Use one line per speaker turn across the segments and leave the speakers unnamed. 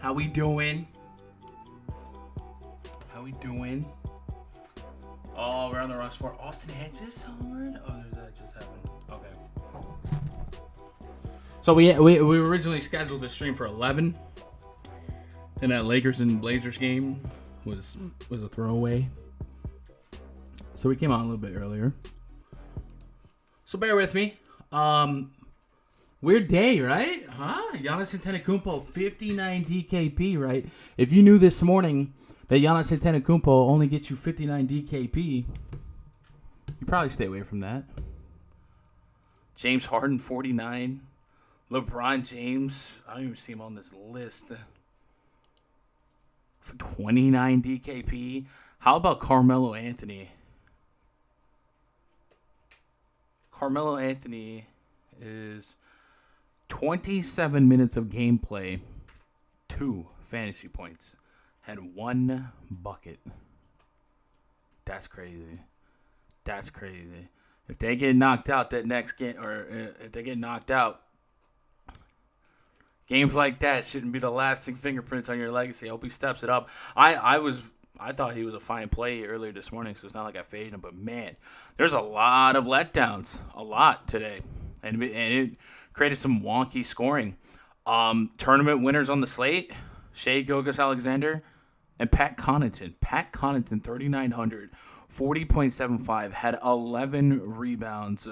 How we doing? How we doing? Oh, we're on the wrong sport. Austin Hedges homered? Oh, that just happened. Okay. So we originally scheduled this stream for 11, and that Lakers and Blazers game was a throwaway. So we came on a little bit earlier. So bear with me. Weird day, right? Huh? Giannis Antetokounmpo, 59 DKP, right? If you knew this morning that Giannis Antetokounmpo only gets you 59 DKP, you probably stay away from that. James Harden, 49. LeBron James, I don't even see him on this list. 29 DKP. How about Carmelo Anthony? Carmelo Anthony is 27 minutes of gameplay, 2 fantasy points, and 1 bucket. That's crazy. That's crazy. If they get knocked out that next game, or if they get knocked out, games like that shouldn't be the lasting fingerprints on your legacy. I hope he steps it up. I thought he was a fine play earlier this morning, so it's not like I faded him. But, man, there's a lot of letdowns. A lot today. And it created some wonky scoring. Tournament winners on the slate, Shai Gilgeous-Alexander and Pat Connaughton. Pat Connaughton, 3,900, 40.75, had 11 rebounds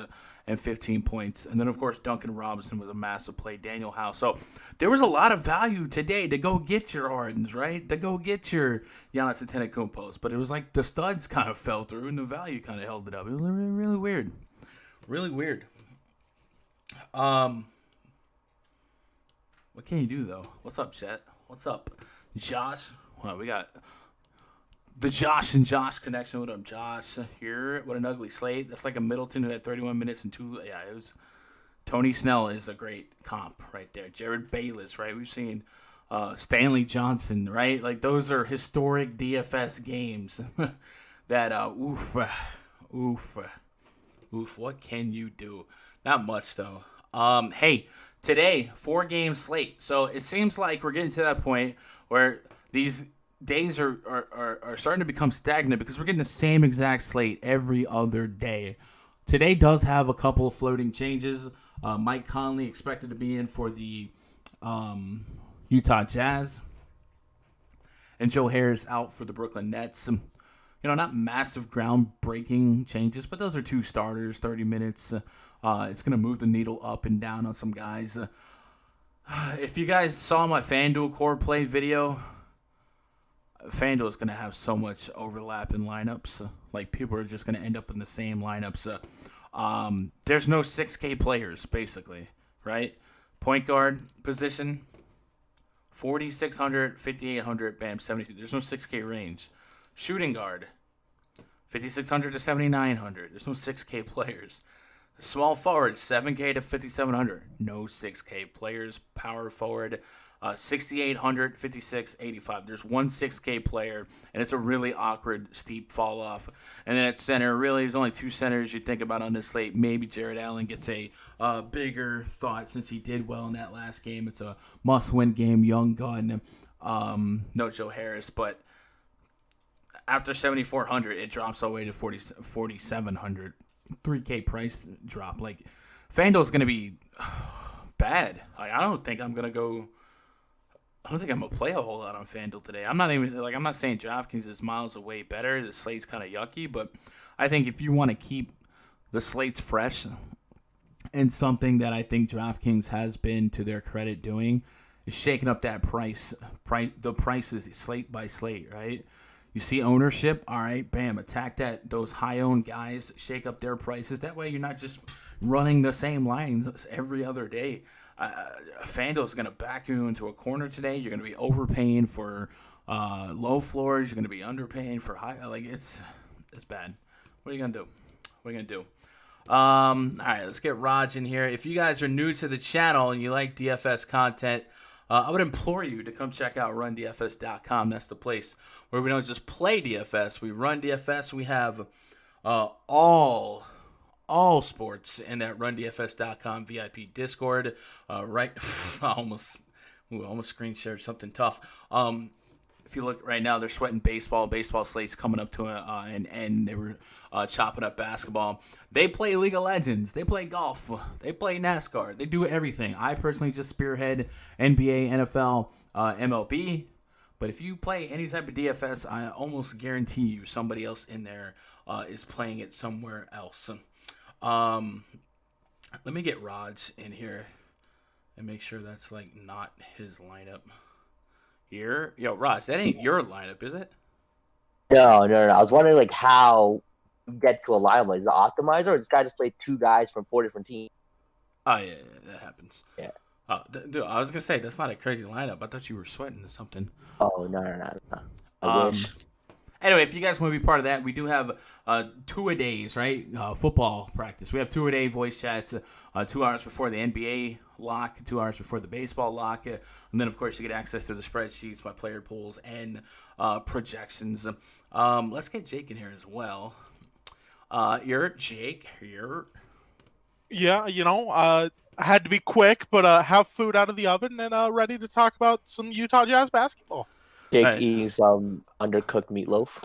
and 15 points. And then, of course, Duncan Robinson was a massive play. Daniel House. So there was a lot of value today to go get your Hardens, right? To go get your Giannis Antetokounmpos. But it was like the studs kind of fell through and the value kind of held it up. It was really, really weird. Really weird. What can you do, though? What's up, Chet? What's up, Josh? Well, we got the Josh and Josh connection. What up, Josh? Here, what an ugly slate. That's like a Middleton who had 31 minutes and 2. Yeah, it was. Tony Snell is a great comp right there. Jared Bayless, right? We've seen Stanley Johnson, right? Like, those are historic DFS games that, oof. What can you do? Not much, though. Hey, today, 4-game slate. So it seems like we're getting to that point where these days are starting to become stagnant because we're getting the same exact slate every other day. Today does have a couple of floating changes. Mike Conley expected to be in for the Utah Jazz. And Joe Harris out for the Brooklyn Nets. Not massive groundbreaking changes, but those are 2 starters, 30 minutes. It's going to move the needle up and down on some guys. If you guys saw my FanDuel core play video, FanDuel is going to have so much overlap in lineups. Like, people are just going to end up in the same lineups. There's no 6K players, basically, right? Point guard position, 4,600, 5,800, bam, 72. There's no 6K range. Shooting guard, 5,600 to 7,900. There's no 6K players. Small forward, 7K to 5,700. No 6K players. Power forward, 6,800, 56, 85. There's one 6K player, and it's a really awkward, steep fall off. And then at center, really, there's only 2 centers you think about on this slate. Maybe Jared Allen gets a bigger thought since he did well in that last game. It's a must-win game, young gun. No Joe Harris, but after 7,400, it drops all the way to 4,700. 3K price drop. Like, FanDuel's going to be bad. Like, I don't think I'm going to play a whole lot on FanDuel today. I'm not saying DraftKings is miles away better. The slate's kind of yucky, but I think if you want to keep the slates fresh, and something that I think DraftKings has been, to their credit, doing, is shaking up that the prices slate by slate, right? You see ownership, all right, bam, attack those high-owned guys, shake up their prices. That way you're not just running the same lines every other day. FanDuel's going to back you into a corner today. You're going to be overpaying for low floors. You're going to be underpaying for high. Like, it's bad. What are you going to do? All right, let's get Raj in here. If you guys are new to the channel and you like DFS content, I would implore you to come check out RunDFS.com. That's the place where we don't just play DFS. We run DFS. We have all sports in that RunDFS.com VIP Discord. Right, I almost screen shared something tough. If you look right now, they're sweating baseball. Baseball slate's coming up to an end. They were chopping up basketball. They play League of Legends. They play golf. They play NASCAR. They do everything. I personally just spearhead NBA, NFL, MLB. But if you play any type of DFS, I almost guarantee you somebody else in there is playing it somewhere else. Let me get Rod's in here and make sure that's like not his lineup here. Yo, Rods, that ain't your lineup, is it?
No. I was wondering like how you get to a lineup. Like, is it optimizer or this guy just played 2 guys from 4 different teams?
Oh yeah, that happens.
Yeah.
Dude, I was gonna say that's not a crazy lineup. I thought you were sweating or something.
Oh no. I wish.
Anyway, if you guys want to be part of that, we do have 2-a-days, right? Football practice. We have 2-a-day voice chats, 2 hours before the NBA lock, 2 hours before the baseball lock, and then of course you get access to the spreadsheets, my player pools, and projections. Let's get Jake in here as well. You're Jake. You're.
Yeah, I had to be quick, but have food out of the oven and ready to talk about some Utah Jazz basketball.
Jake's eating some undercooked meatloaf.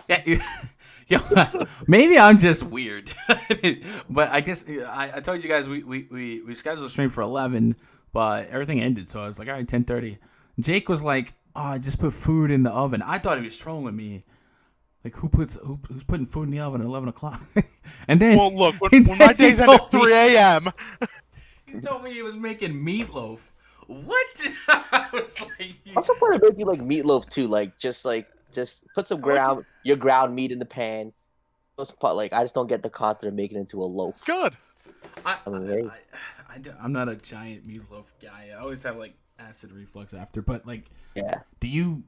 Yeah, maybe I'm just weird, but I guess I told you guys we scheduled a stream for 11, but everything ended, so I was like, all right, 10:30. Jake was like, oh, I just put food in the oven. I thought he was trolling me. Like, who's putting food in the oven at 11 o'clock? And then,
well, look, when my days end at 3 a.m.
He told me he was making meatloaf. What? I was like,
What's the point of making like meatloaf too? Like just put some ground meat in the pan. Like I just don't get the concept of making it into a loaf.
Good.
I'm not a giant meatloaf guy. I always have like acid reflux after. But like,
yeah.
Do you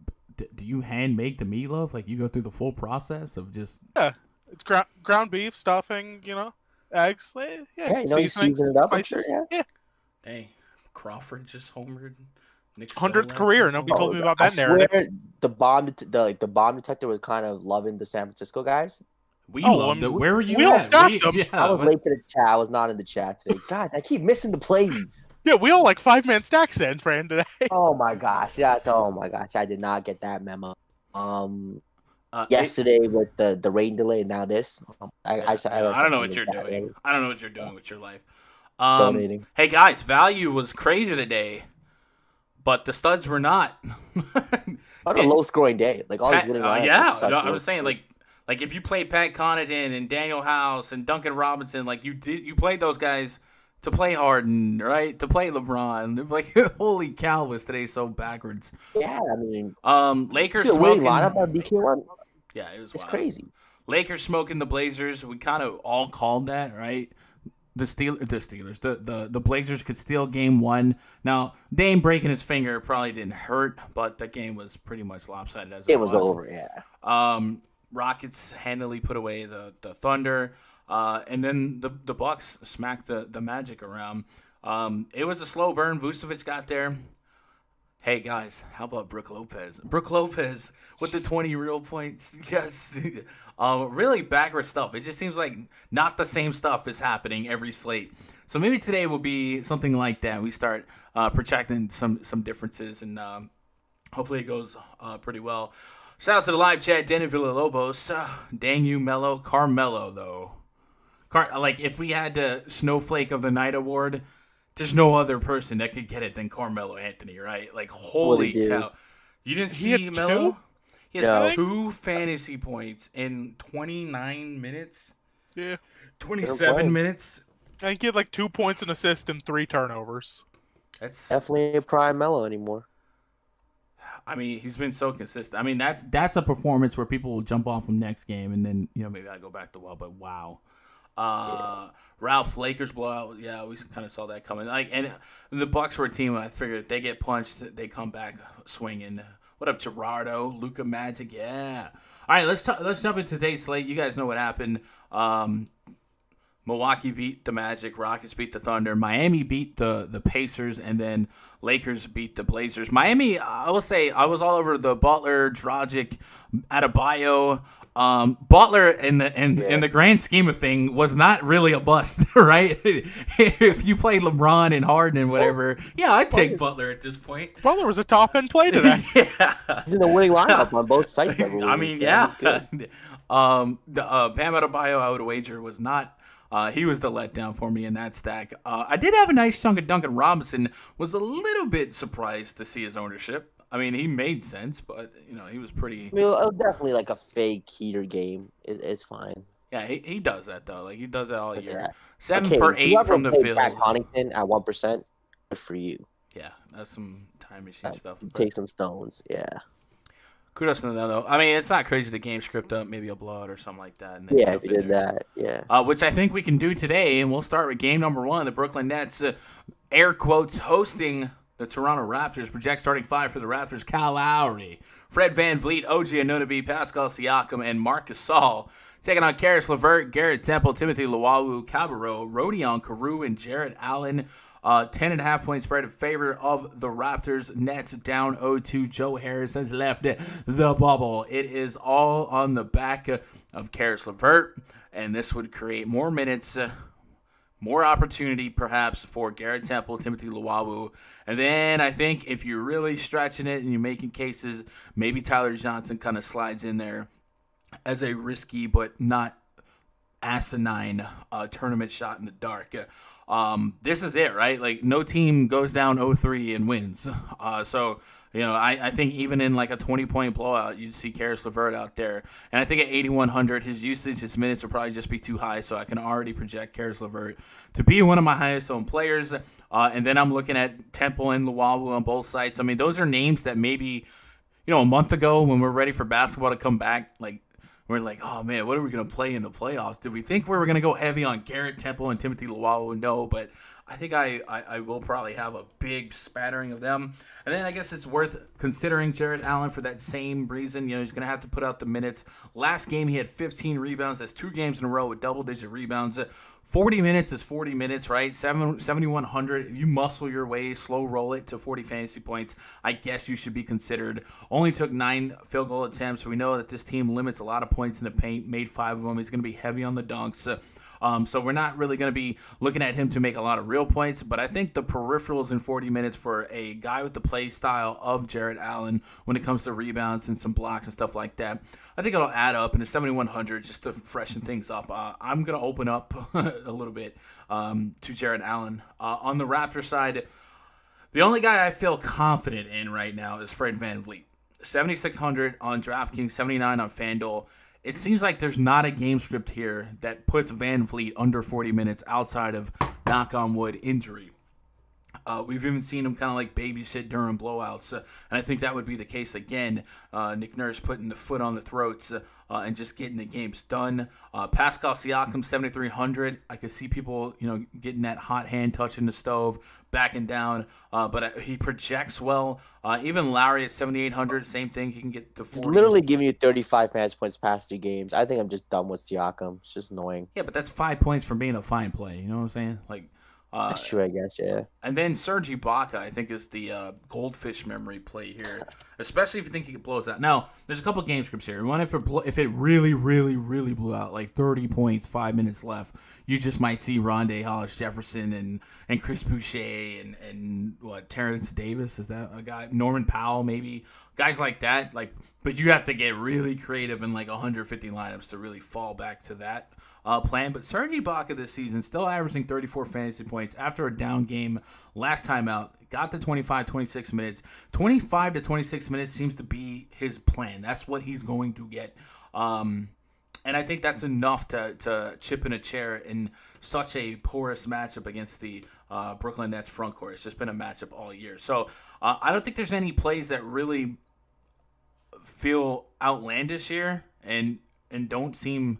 hand make the meatloaf? Like you go through the full process of just
it's ground beef, stuffing, eggs. Yeah,
season it up. I'm sure, yeah.
Hey. Crawford just homered.
100th career. Nobody told me about that narrative.
Swear the bomb detector was kind of loving the San Francisco guys.
We loved it. Where were you
we
at?
All them.
Yeah,
I was late to the chat. I was not in the chat today. God, I keep missing the plays.
Yeah, we all like 5-man stacks in Fran today.
Oh my gosh, I did not get that memo. Yesterday with the rain delay, and now this. I
don't know what you're doing. I don't know what you're doing with your life.
Donating.
Hey guys, value was crazy today, but the studs were not.
On a low-scoring day, like all these winning lineups.
I was saying like if you played Pat Connaughton and Daniel House and Duncan Robinson, like you played those guys to play Harden, right? To play LeBron. Like holy cow, was today so backwards.
Yeah, I mean,
Lakers
smoking
smoking
lineup on DK1.
Yeah, it's wild.
Crazy.
Lakers smoking the Blazers. We kind of all called that, right? The Blazers could steal game 1. Now, Dame breaking his finger probably didn't hurt, but the game was pretty much lopsided as it was.
It was over, yeah.
Rockets handily put away the Thunder, and then the Bucks smacked the Magic around. It was a slow burn. Vucevic got there. Hey, guys, how about Brook Lopez? Brook Lopez with the 20 real points. Yes. Really backward stuff. It just seems like not the same stuff is happening every slate. So maybe today will be something like that. We start projecting some differences, and hopefully it goes pretty well. Shout out to the live chat, Danny Villalobos. Dang you, Mello. Carmelo, though. Like, if we had the Snowflake of the Night award, there's no other person that could get it than Carmelo Anthony, right? Like, holy cow. You didn't see Mello? He has 2 fantasy points in 29 minutes.
Yeah.
27 minutes.
I think he had like 2 points, an assist, and 3 turnovers.
That's
definitely a prime Mello anymore.
I mean, he's been so consistent. I mean, that's a performance where people will jump off from next game, and then maybe I go back to but wow. Ralph Lakers blowout. Yeah, we kind of saw that coming. And the Bucks were a team. I figured if they get punched, they come back swinging. What up, Gerardo? Luka Magic, yeah. All right, let's jump into today's slate. You guys know what happened. Milwaukee beat the Magic. Rockets beat the Thunder. Miami beat the Pacers, and then Lakers beat the Blazers. Miami, I will say, I was all over the Butler, Dragic, Adebayo. Butler in the grand scheme of thing was not really a bust, right? If you play LeBron and Harden and whatever, I'd take Butler at this point.
Butler was a top end play today.
He's in the winning lineup on both sides.
I mean, yeah. Bam Adebayo, I would wager, was not. He was the letdown for me in that stack. I did have a nice chunk of Duncan Robinson. Was a little bit surprised to see his ownership. I mean, he made sense, but he was pretty.
I mean, it was definitely like a fake heater game. It's fine.
Yeah, he does that though. Like he does that all
But
year.
yeah.
7
Okay,
for 8
whoever
from the
played
field.
Pat Connaughton at 1%, good for you.
Yeah, that's some time machine stuff.
Take some stones. Yeah.
Kudos to them though. I mean, it's not crazy to game script up maybe a blowout or something like that. And then
Yeah,
jump
if you
in
did
there.
that, yeah.
Which I think we can do today, and we'll start with game number 1. The Brooklyn Nets, air quotes, hosting the Toronto Raptors. Project starting 5 for the Raptors: Kyle Lowry, Fred VanVleet, OG Anunoby, Pascal Siakam, and Marc Gasol. Taking on Karis LeVert, Garrett Temple, Timothy Luwawu, Cabarrot, Rodion Carew, and Jarrett Allen. 10.5 point spread in favor of the Raptors. Nets down 0-2. Joe Harris has left the bubble. It is all on the back of Karis LeVert, and this would create more minutes, more opportunity perhaps for Garrett Temple, Timothy Luwawu. And then I think if you're really stretching it and you're making cases, maybe Tyler Johnson kind of slides in there as a risky but not asinine tournament shot in the dark. This is it, right? Like, no team goes down 0-3 and wins. So, I think even in like a 20-point blowout, you'd see Karis LeVert out there. And I think at 8,100, his usage, his minutes will probably just be too high. So I can already project Karis LeVert to be one of my highest owned players. And then I'm looking at Temple and Luwawu on both sides. I mean, those are names that maybe, a month ago when we're ready for basketball to come back, like, we're like, oh, man, what are we going to play in the playoffs? Did we think we were going to go heavy on Garrett Temple and Timothy Luwawu? No, but I think I will probably have a big spattering of them. And then I guess it's worth considering Jarrett Allen for that same reason. He's going to have to put out the minutes. Last game, he had 15 rebounds. That's 2 games in a row with double-digit rebounds. 40 minutes is 40 minutes, right? 7,100. You muscle your way, slow roll it to 40 fantasy points. I guess you should be considered. Only took 9 field goal attempts. We know that this team limits a lot of points in the paint. Made 5 of them. He's going to be heavy on the dunks. So we're not really going to be looking at him to make a lot of real points, but I think the peripherals in 40 minutes for a guy with the play style of Jarrett Allen when it comes to rebounds and some blocks and stuff like that, I think it'll add up. And the 7,100 just to freshen things up. I'm going to open up a little bit to Jarrett Allen. On the Raptors side, the only guy I feel confident in right now is Fred VanVleet. 7,600 on DraftKings, 79 on FanDuel. It seems like there's not a game script here that puts VanVleet under 40 minutes outside of, knock on wood, injury. We've even seen him kind of like babysit during blowouts, and I think that would be the case again. Nick Nurse putting the foot on the throats and just getting the games done. Pascal Siakam, 7,300. I could see people, getting that hot hand touching the stove, backing down, but he projects well. Even Lowry at 7,800, same thing. He can get to 40.
He's literally giving you 35 fantasy points past 3 games. I think I'm just done with Siakam. It's just annoying.
Yeah, but that's 5 points from being a fine play. You know what I'm saying? Like,
that's true, I guess, yeah.
And then Serge Ibaka, I think, is the goldfish memory play here, especially if you think he blows out. Now, there's a couple game scripts here. One, if it really, really, really blew out, like 30 points, 5 minutes left, you just might see Rondé Hollis Jefferson and Chris Boucher and Terrence Davis, is that a guy? Norman Powell, maybe. Guys like that. But you have to get really creative in like 150 lineups to really fall back to that plan. But Serge Ibaka this season still averaging 34 fantasy points after a down game last time out. Got to 26 minutes. 25 to 26 minutes seems to be his plan. That's what he's going to get. And I think that's enough to chip in a chair in such a porous matchup against the Brooklyn Nets front court. It's just been a matchup all year. So I don't think there's any plays that really feel outlandish here and don't seem,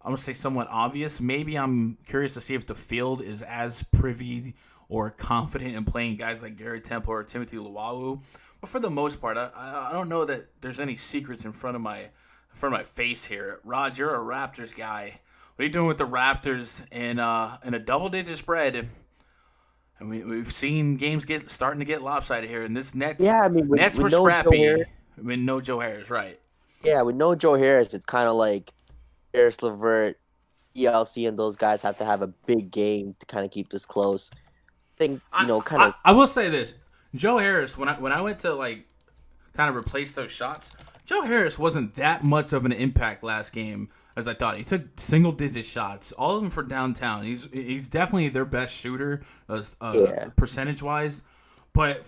I'm going to say, somewhat obvious. Maybe I'm curious to see if the field is as privy or confident in playing guys like Garrett Temple or Timothy Luwawu. But for the most part, I don't know that there's any secrets in front of my face here. Rod, you're a Raptors guy. What are you doing with the Raptors in a double-digit spread? And we've seen games starting to get lopsided here. And this Nets, Nets were scrappy. No Joe Harris, right?
Yeah, with no Joe Harris, it's kind of like Karis LeVert, ELC, and those guys have to have a big game to kind of keep this close. I
will say this: Joe Harris, when I went to kind of replace those shots, Joe Harris wasn't that much of an impact last game as I thought. He took single-digit shots, all of them for downtown. He's definitely their best shooter, percentage-wise. But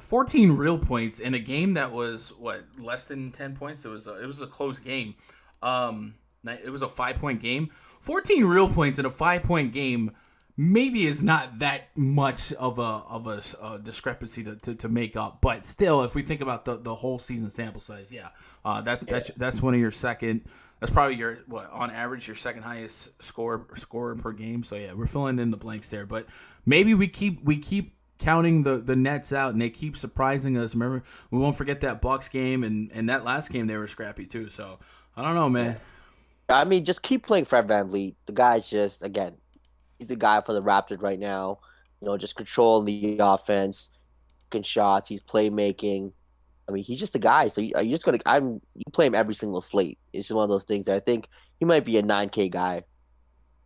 14 real points in a game that was less than 10 points. It was a close game. It was a 5-point game. 14 real points in a 5-point game maybe is not that much of a discrepancy to make up. But still, if we think about the whole season sample size, that's one of your second. That's probably your on average your second highest scorer per game. So yeah, we're filling in the blanks there. But maybe we keep counting the Nets out and they keep surprising us. Remember, we won't forget that Bucks game and that last game they were scrappy too. So I don't know, man.
I mean, just keep playing Fred VanVleet. The guy's just he's the guy for the Raptors right now. Just controlling the offense, taking shots. He's playmaking. I mean, he's just a guy. So you play him every single slate. It's just one of those things that I think he might be a 9K guy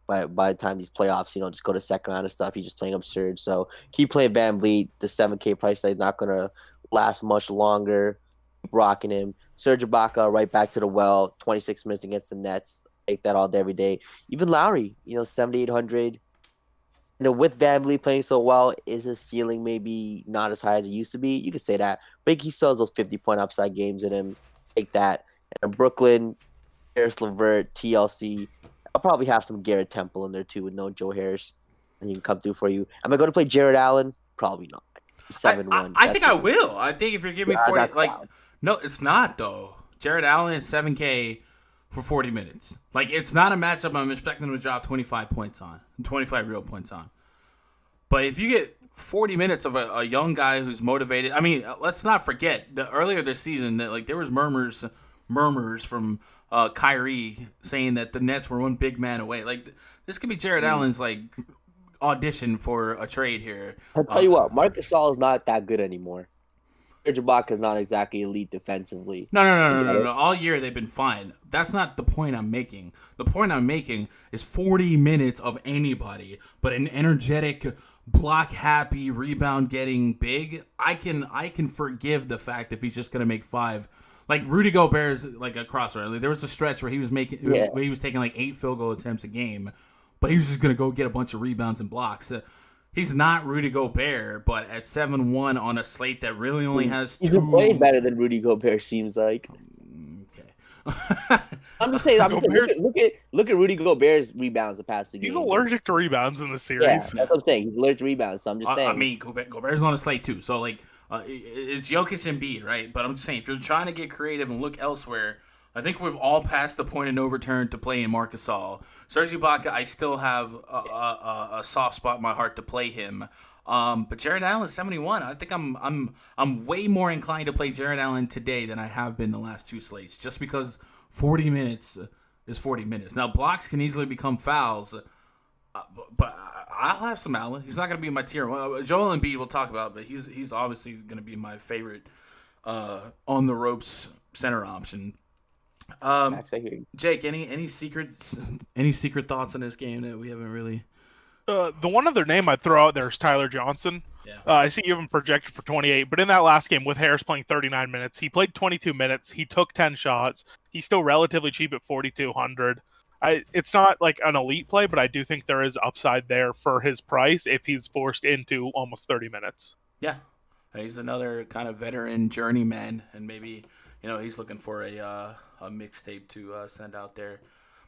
by the time these playoffs, just go to second round and stuff. He's just playing absurd. So keep playing VanVleet. The 7K price tag is not gonna last much longer. Keep rocking him. Serge Ibaka right back to the well. 26 minutes against the Nets. Take that all day, every day. Even Lowry, 7,800. With VanVleet playing so well, is his ceiling maybe not as high as it used to be? You could say that. But he still has those 50-point upside games in him. Take that. And Brooklyn, Harris LeVert, TLC. I'll probably have some Garrett Temple in there too with no Joe Harris. And he can come through for you. Am I going to play Jared Allen? Probably not. 7-1.
I think I will. I think if you're giving me 40, no, it's not though. Jared Allen is 7K for 40 minutes. It's not a matchup I'm expecting him to drop 25 points on, 25 real points on. But if you get 40 minutes of a young guy who's motivated, I mean, let's not forget that earlier this season that there was murmurs from Kyrie saying that the Nets were one big man away. This could be Jared Allen's audition for a trade here.
I'll tell you what, Marc Gasol is not that good anymore. Serge Ibaka is not exactly elite defensively.
No. All year they've been fine. That's not the point I'm making. The point I'm making is 40 minutes of anybody, but an energetic, block happy, rebound getting big. I can forgive the fact if he's just gonna make 5. Rudy Gobert's a crossover. There was a stretch where he was where he was taking 8 field goal attempts a game, but he was just gonna go get a bunch of rebounds and blocks. He's not Rudy Gobert, but at 7-1 on a slate that really only has 2.
He's been playing better than Rudy Gobert, seems like.
Okay.
I'm just saying, look at Rudy Gobert's rebounds the past 2 games.
He's allergic to rebounds in the series.
Yeah, that's what I'm saying. He's allergic to rebounds, so I'm just saying.
I mean, Gobert's on a slate too, so it's Jokic and Embiid, right? But I'm just saying, if you're trying to get creative and look elsewhere, I think we've all passed the point of no return to playing Marc Gasol. Serge Ibaka, I still have a soft spot in my heart to play him. But Jared Allen is 71. I think I'm way more inclined to play Jared Allen today than I have been the last 2 slates, just because 40 minutes is 40 minutes. Now blocks can easily become fouls, but I'll have some Allen. He's not going to be in my tier. Joel Embiid we'll talk about, but he's obviously going to be my favorite on the ropes center option. Jake, any secret thoughts on this game that we haven't really?
The one other name I'd throw out there is Tyler Johnson.
Yeah.
I see you have him projected for 28, but in that last game with Harris playing 39 minutes, he played 22 minutes. He took 10 shots. He's still relatively cheap at 4,200. It's not an elite play, but I do think there is upside there for his price if he's forced into almost 30 minutes.
Yeah, he's another kind of veteran journeyman, and maybe he's looking for a mixtape to send out there.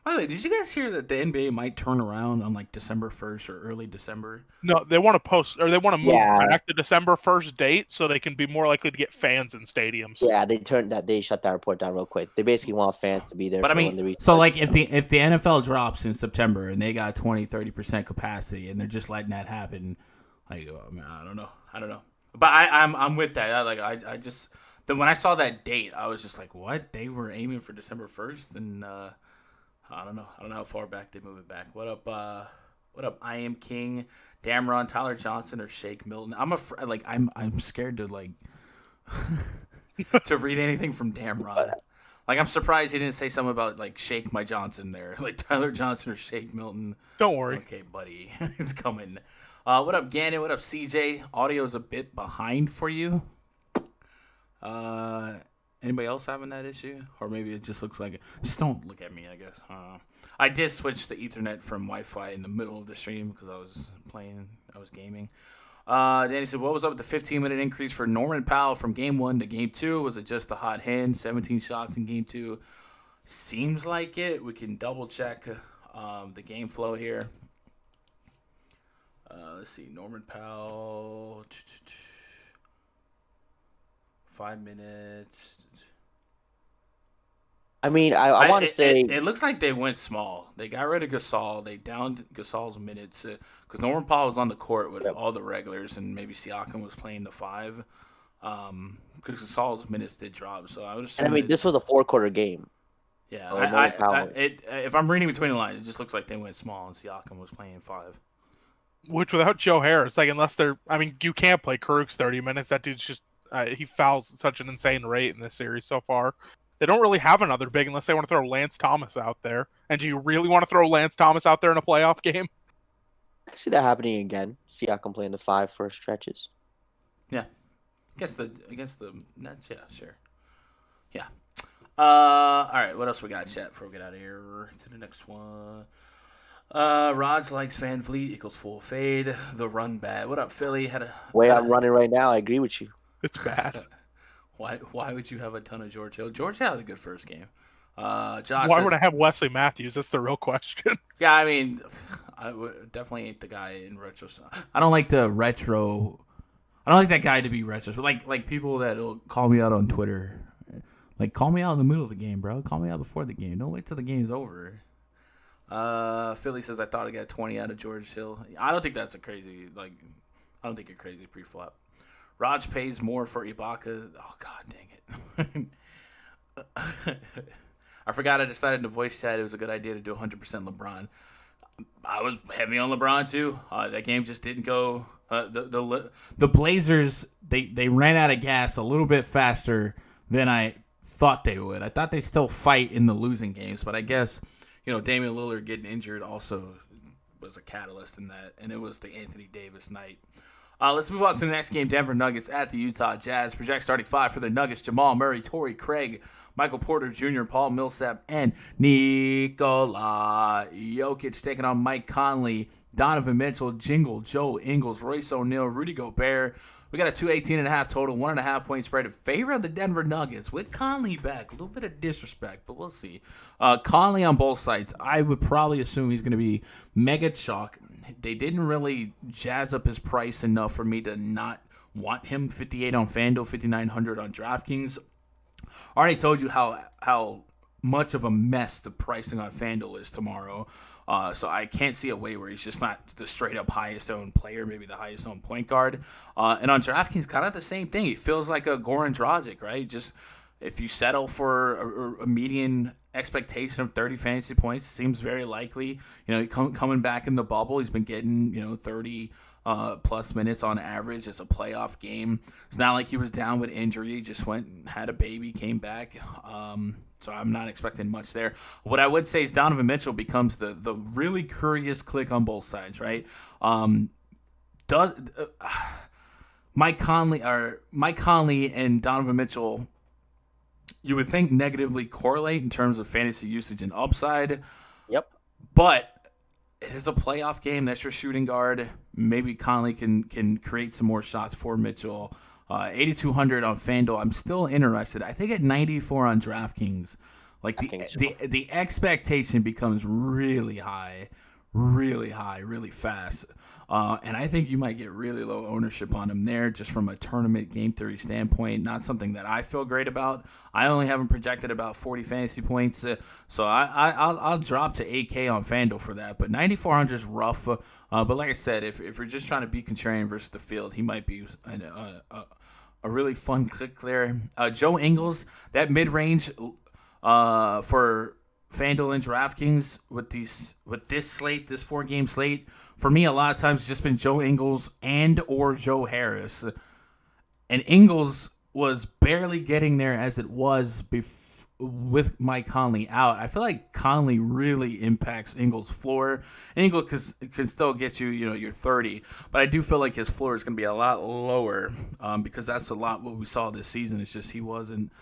By the way, did you guys hear that the NBA might turn around on December 1st or early December?
No, they want to move back the December 1st date so they can be more likely to get fans in stadiums.
Yeah, they shut that report down real quick. They basically want fans to be there.
But I mean, so if the NFL drops in September and they got 20-30% capacity and they're just letting that happen, I don't know. But I'm with that. I just when I saw that date, I was just like, what? They were aiming for December 1st, and I don't know how far back they move it back. What up? I Am King, Damron, Tyler Johnson, or Shake Milton. I'm scared to to read anything from Damron. I'm surprised he didn't say something about Shake My Johnson there, Tyler Johnson or Shake Milton.
Don't worry.
Okay, buddy, it's coming. What up, Gannon? What up, CJ? Audio's a bit behind for you. Anybody else having that issue? Or maybe it just looks like it. Just don't look at me, I guess. I did switch to Ethernet from Wi-Fi in the middle of the stream because I was gaming. Danny said, what was up with the 15-minute increase for Norman Powell from Game 1 to Game 2? Was it just a hot hand? 17 shots in Game 2? Seems like it. We can double-check the game flow here. Let's see. Norman Powell. 5 minutes.
I mean, I want to say
it looks like they went small. They got rid of Gasol. They downed Gasol's minutes because Norman Powell was on the court with all the regulars, and maybe Siakam was playing the 5. Because Gasol's minutes did drop. So I would assume.
And I mean, this was a 4-quarter game.
Yeah, if I'm reading between the lines, it just looks like they went small, and Siakam was playing 5.
Which without Joe Harris, like unless they're, I mean, you can't play Krug's 30 minutes. That dude's just he fouls at such an insane rate in this series so far. They don't really have another big unless they want to throw Lance Thomas out there. And do you really want to throw Lance Thomas out there in a playoff game?
I can see that happening again. Siakam playing the 5 for stretches.
Yeah, against the Nets. Yeah, sure. Yeah. All right. What else we got, chat? Before we get out of here to the next one. Rods likes Van Vliet equals full fade. The run bad. What up, Philly?
Way I'm running right now, I agree with you.
It's bad.
Why would you have a ton of George Hill? George Hill had a good first game. Josh.
Why would I have Wesley Matthews? That's the real question.
Yeah, I mean, I definitely ain't the guy in retro. I don't like the retro. I don't like that guy to be retro. Like people that will call me out on Twitter. Like, call me out in the middle of the game, bro. Call me out before the game. Don't wait till the game's over. Philly says I thought I got 20 out of George Hill. I don't think that's a crazy. I don't think you're crazy pre-flop. Raj pays more for Ibaka. Oh, God dang it. I forgot I decided in the voice chat it was a good idea to do 100% LeBron. I was heavy on LeBron, too. That game just didn't go. The Blazers, they ran out of gas a little bit faster than I thought they would. I thought they still fight in the losing games, but I guess, Damian Lillard getting injured also was a catalyst in that, and it was the Anthony Davis night. Let's move on to the next game. Denver Nuggets at the Utah Jazz. Project starting 5 for the Nuggets. Jamal Murray, Torrey Craig, Michael Porter Jr., Paul Millsap, and Nikola Jokic taking on Mike Conley, Donovan Mitchell, Jingle, Joe Ingles, Royce O'Neal, Rudy Gobert. We got a 218.5 total, 1.5 point spread in favor of the Denver Nuggets with Conley back. A little bit of disrespect, but we'll see. Conley on both sides. I would probably assume he's going to be mega chalk. They didn't really jazz up his price enough for me to not want him. 58 on FanDuel, 5,900 on DraftKings. I already told you how much of a mess the pricing on FanDuel is tomorrow. So I can't see a way where he's just not the straight-up highest-owned player, maybe the highest-owned point guard. And on DraftKings, kind of the same thing. It feels like a Goran Dragic, right? Just if you settle for a median expectation of 30 fantasy points, seems very likely. Coming back in the bubble, he's been getting 30 plus minutes on average. It's a playoff game. It's not like he was down with injury. He just went and had a baby, came back. So I'm not expecting much there. What I would say is Donovan Mitchell becomes the really curious click on both sides, right? Mike Conley and Donovan Mitchell, you would think negatively correlate in terms of fantasy usage and upside.
Yep.
But it is a playoff game. That's your shooting guard. Maybe Conley can create some more shots for Mitchell. 8,200 on FanDuel. I'm still interested. I think at 94 on DraftKings, the expectation becomes really high, really fast. And I think you might get really low ownership on him there just from a tournament game theory standpoint. Not something that I feel great about. I only have him projected about 40 fantasy points. So I'll drop to 8K on FanDuel for that. But 9,400 is rough. But like I said, if you're just trying to be contrarian versus the field, he might be a really fun click there. Joe Ingles, that mid-range for FanDuel and DraftKings with this slate, this 4-game slate, for me, a lot of times it's just been Joe Ingles and or Joe Harris. And Ingles was barely getting there as it was with Mike Conley out. I feel like Conley really impacts Ingles' floor. And Ingles can still get you, your 30. But I do feel like his floor is going to be a lot lower because that's a lot what we saw this season. It's just he wasn't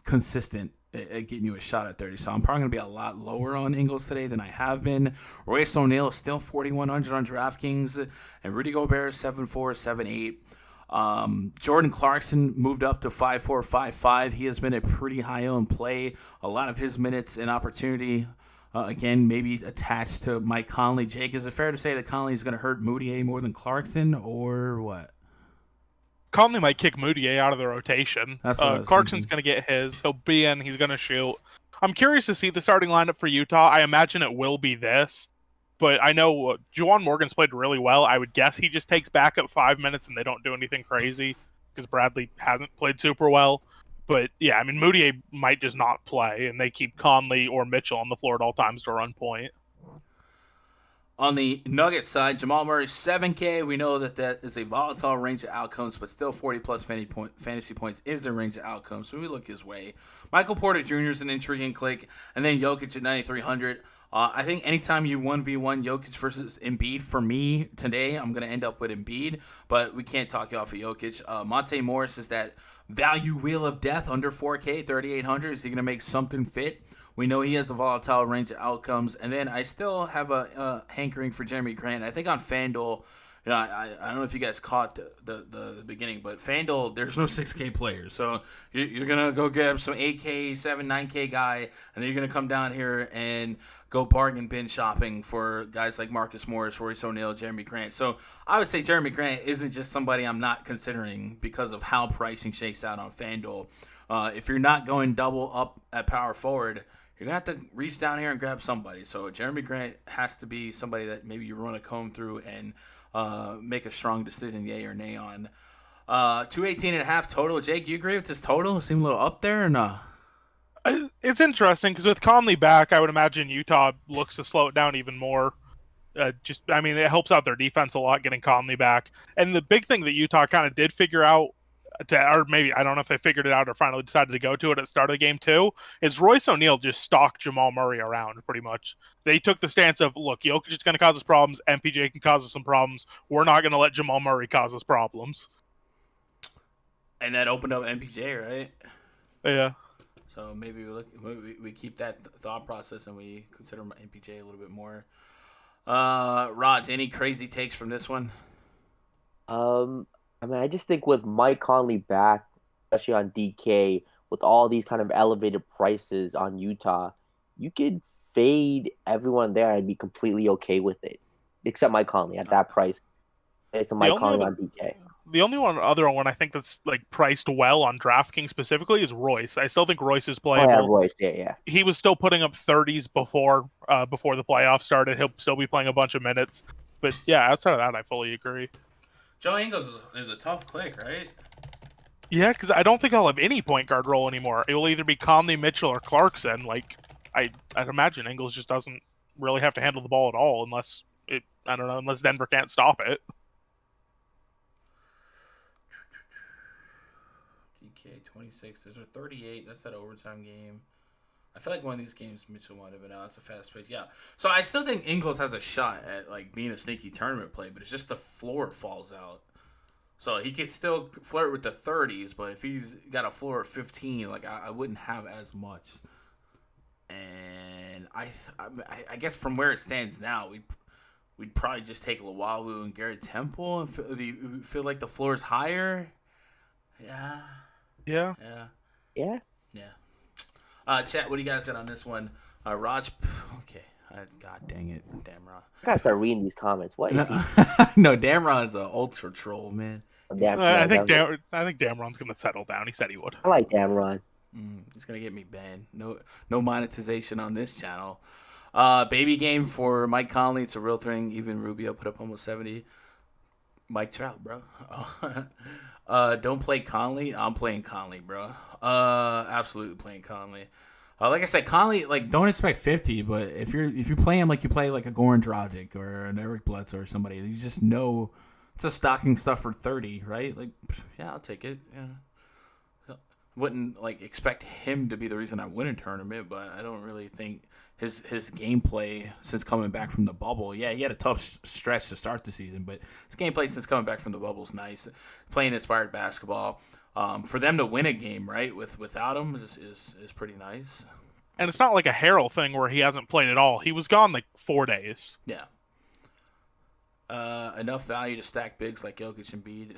consistent getting you a shot at 30. So I'm probably going to be a lot lower on Ingles today than I have been. Royce O'Neal is still 4,100 on DraftKings, and Rudy Gobert is 7'4", 7'8". Jordan Clarkson moved up to 5'4", 5'5". He has been a pretty high-owned play. A lot of his minutes and opportunity, again, maybe attached to Mike Conley. Jake, is it fair to say that Conley is going to hurt Moutier more than Clarkson, or what?
Conley might kick Moutier out of the rotation.
That's what I was
Clarkson's
thinking.
going to get his. He'll be in. He's going to shoot. I'm curious to see the starting lineup for Utah. I imagine it will be this. But I know Juwan Morgan's played really well. I would guess he just takes backup 5 minutes and they don't do anything crazy because Bradley hasn't played super well. But yeah, I mean, Moutier might just not play and they keep Conley or Mitchell on the floor at all times to run point.
On the Nuggets side, Jamal Murray, 7K. We know that is a volatile range of outcomes, but still 40-plus fantasy points is the range of outcomes, so we look his way. Michael Porter Jr. is an intriguing click, and then Jokic at 9,300. I think anytime you 1v1 Jokic versus Embiid, for me today, I'm going to end up with Embiid, but we can't talk you off of Jokic. Monte Morris is that value wheel of death under 4K, 3,800. Is he going to make something fit? We know he has a volatile range of outcomes. And then I still have a hankering for Jeremy Grant. I think on FanDuel, I don't know if you guys caught the beginning, but FanDuel, there's no 6K players. So you're going to go get some 8K, 7, 9K guy, and then you're going to come down here and go bargain bin shopping for guys like Marcus Morris, Royce O'Neal, Jeremy Grant. So I would say Jeremy Grant isn't just somebody I'm not considering because of how pricing shakes out on FanDuel. If you're not going double up at power forward, you're going to have to reach down here and grab somebody. So Jeremy Grant has to be somebody that maybe you run a comb through and make a strong decision, yay or nay on. 218.5 total. Jake, you agree with this total? Seem a little up there or no?
It's interesting because with Conley back, I would imagine Utah looks to slow it down even more. It helps out their defense a lot getting Conley back. And the big thing that Utah kind of did figure out, or maybe, I don't know if they figured it out or finally decided to go to it at the start of the game too, is Royce O'Neal just stalked Jamal Murray around pretty much. They took the stance of, look, Jokic is going to cause us problems, MPJ can cause us some problems. We're not going to let Jamal Murray cause us problems.
And that opened up MPJ, right?
Yeah.
So maybe we keep that thought process and we consider MPJ a little bit more. Raj, any crazy takes from this one?
I just think with Mike Conley back, especially on DK, with all these kind of elevated prices on Utah, you could fade everyone there and be completely okay with it, except Mike Conley at that price. It's a Mike Conley on DK.
The only other one I think that's like priced well on DraftKings specifically is Royce. I still think Royce is playable.
Oh, yeah, Royce, yeah.
He was still putting up 30s before the playoffs started. He'll still be playing a bunch of minutes. But yeah, outside of that, I fully agree.
Joe Ingles is a tough click, right?
Yeah, because I don't think I'll have any point guard role anymore. It will either be Conley, Mitchell, or Clarkson. Like, I'd imagine Ingles just doesn't really have to handle the ball at all unless Denver can't stop it.
DK 26. There's a 38. That's that overtime game. I feel like one of these games Mitchell might have been out. It's a fast pace. Yeah. So I still think Ingles has a shot at like being a sneaky tournament play, but it's just the floor falls out. So he could still flirt with the 30s, but if he's got a floor of 15, like I wouldn't have as much. And I guess from where it stands now, we'd probably just take Luwawu and Garrett Temple. And feel like the floor is higher. Yeah.
Yeah.
Yeah.
Chat, what do you guys got on this one? Raj, okay. God dang it, Damron.
I gotta start reading these comments. What is he?
No, Damron's an ultra troll, man.
I think Damron's gonna settle down. He said he would.
I like Damron.
He's gonna get me banned. No monetization on this channel. Baby game for Mike Conley. It's a real thing. Even Rubio put up almost 70. Mike Trout, bro. Don't play Conley. I'm playing Conley, bro. Absolutely playing Conley. Like I said, Conley, like, don't expect 50, but if you play him like you play like a Goran Dragic or an Eric Bledsoe or somebody, you just know it's a stocking stuff for 30, right? Like, yeah, I'll take it. Yeah. Wouldn't like expect him to be the reason I win a tournament, but I don't really think his gameplay since coming back from the bubble. Yeah, he had a tough stretch to start the season, but his gameplay since coming back from the bubble is nice. Playing inspired basketball. For them to win a game, right, without him is pretty nice.
And it's not like a Harrell thing where he hasn't played at all. He was gone like 4 days.
Yeah. Enough value to stack bigs like Jokic and Embiid.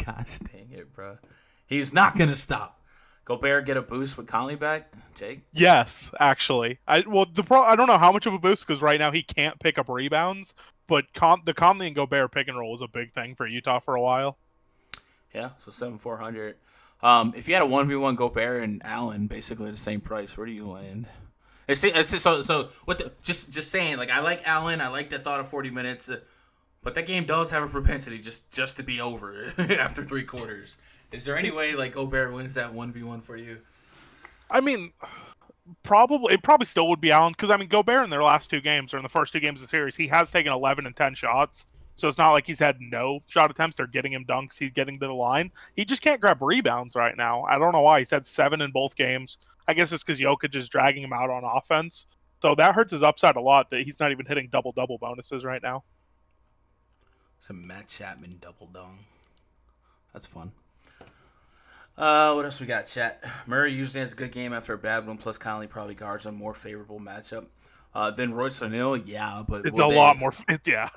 Gosh dang it, bro. He's not going to stop. Gobert get a boost with Conley back? Jake?
Yes, actually. I don't know how much of a boost because right now he can't pick up rebounds, but the Conley and Gobert pick and roll was a big thing for Utah for a while.
Yeah, so 7,400. If you had a 1v1 Gobert and Allen, basically the same price, where do you land? So what the, just saying, like, I like Allen, I like the thought of 40 minutes, but that game does have a propensity just to be over after 3 quarters. Is there any way like Gobert wins that 1v1 for you?
I mean, it probably still would be Allen because I mean Gobert in their last 2 games or in the first 2 games of the series, he has taken 11 and 10 shots. So it's not like he's had no shot attempts. They're getting him dunks. He's getting to the line. He just can't grab rebounds right now. I don't know why. He's had 7 in both games. I guess it's because Jokic is dragging him out on offense. So that hurts his upside a lot that he's not even hitting double-double bonuses right now.
Some Matt Chapman double dong. That's fun. What else we got, chat? Murray usually has a good game after a bad one, plus Conley probably guards a more favorable matchup. Then Royce O'Neal, yeah, but
it's a lot more. Yeah.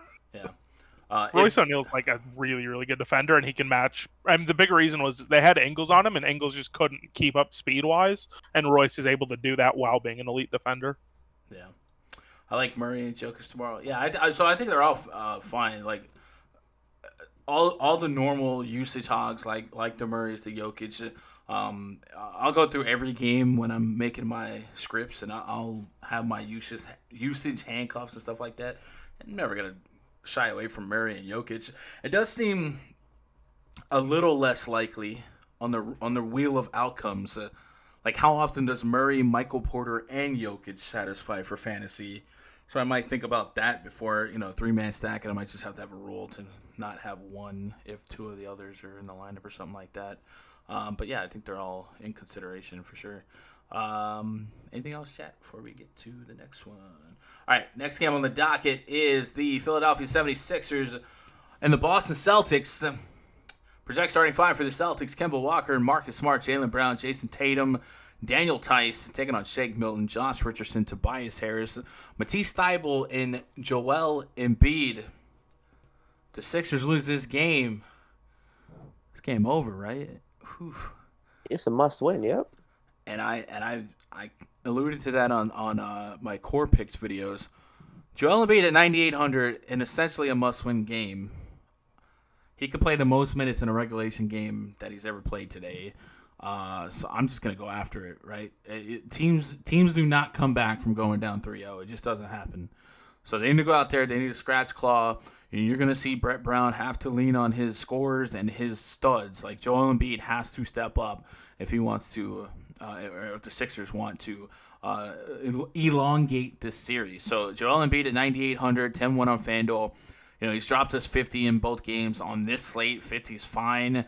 Royce O'Neal's like a really, really good defender, and he can match. I mean, the big reason was they had Ingles on him, and Ingles just couldn't keep up speed-wise, and Royce is able to do that while being an elite defender.
Yeah. I like Murray and Jokic tomorrow. Yeah, so I think they're all fine. Like, all the normal usage hogs, like the Murrays, the Jokic. I'll go through every game when I'm making my scripts, and I'll have my usage handcuffs and stuff like that. I'm never going to shy away from Murray and Jokic. It does seem a little less likely on the wheel of outcomes. Like, how often does Murray, Michael Porter, and Jokic satisfy for fantasy? So I might think about that before, 3-man stack, and I might just have to have a rule to not have one if 2 of the others are in the lineup or something like that. But yeah, I think they're all in consideration for sure. Anything else, chat, before we get to the next one? All right, next game on the docket is the Philadelphia 76ers and the Boston Celtics. Project starting 5 for the Celtics: Kemba Walker, Marcus Smart, Jaylen Brown, Jason Tatum, Daniel Tice taking on Shake Milton, Josh Richardson, Tobias Harris, Matisse Thybulle, and Joel Embiid. The Sixers lose this game. It's game over, right? Whew.
It's a must-win. Yep.
And I alluded to that on my core picks videos. Joel Embiid at 9,800 in essentially a must-win game. He could play the most minutes in a regulation game that he's ever played today. So I'm just gonna go after it, right? Teams do not come back from going down 3-0. It just doesn't happen. So they need to go out there. They need to scratch claw. And you're gonna see Brett Brown have to lean on his scorers and his studs. Like, Joel Embiid has to step up if he wants to, or if the Sixers want to elongate this series. So Joel Embiid at 9,800, 10-1 on FanDuel. He's dropped us 50 in both games on this slate. 50 is fine.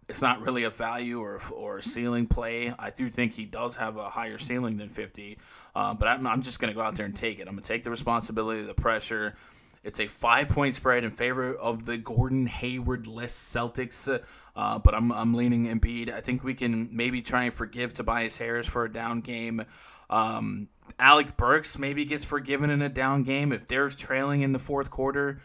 It's not really a value or a ceiling play. I do think he does have a higher ceiling than 50, but I'm just going to go out there and take it. I'm going to take the responsibility, the pressure. It's a 5-point spread in favor of the Gordon Hayward-less Celtics, but I'm leaning Embiid. I think we can maybe try and forgive Tobias Harris for a down game. Alec Burks maybe gets forgiven in a down game if they're trailing in the fourth quarter.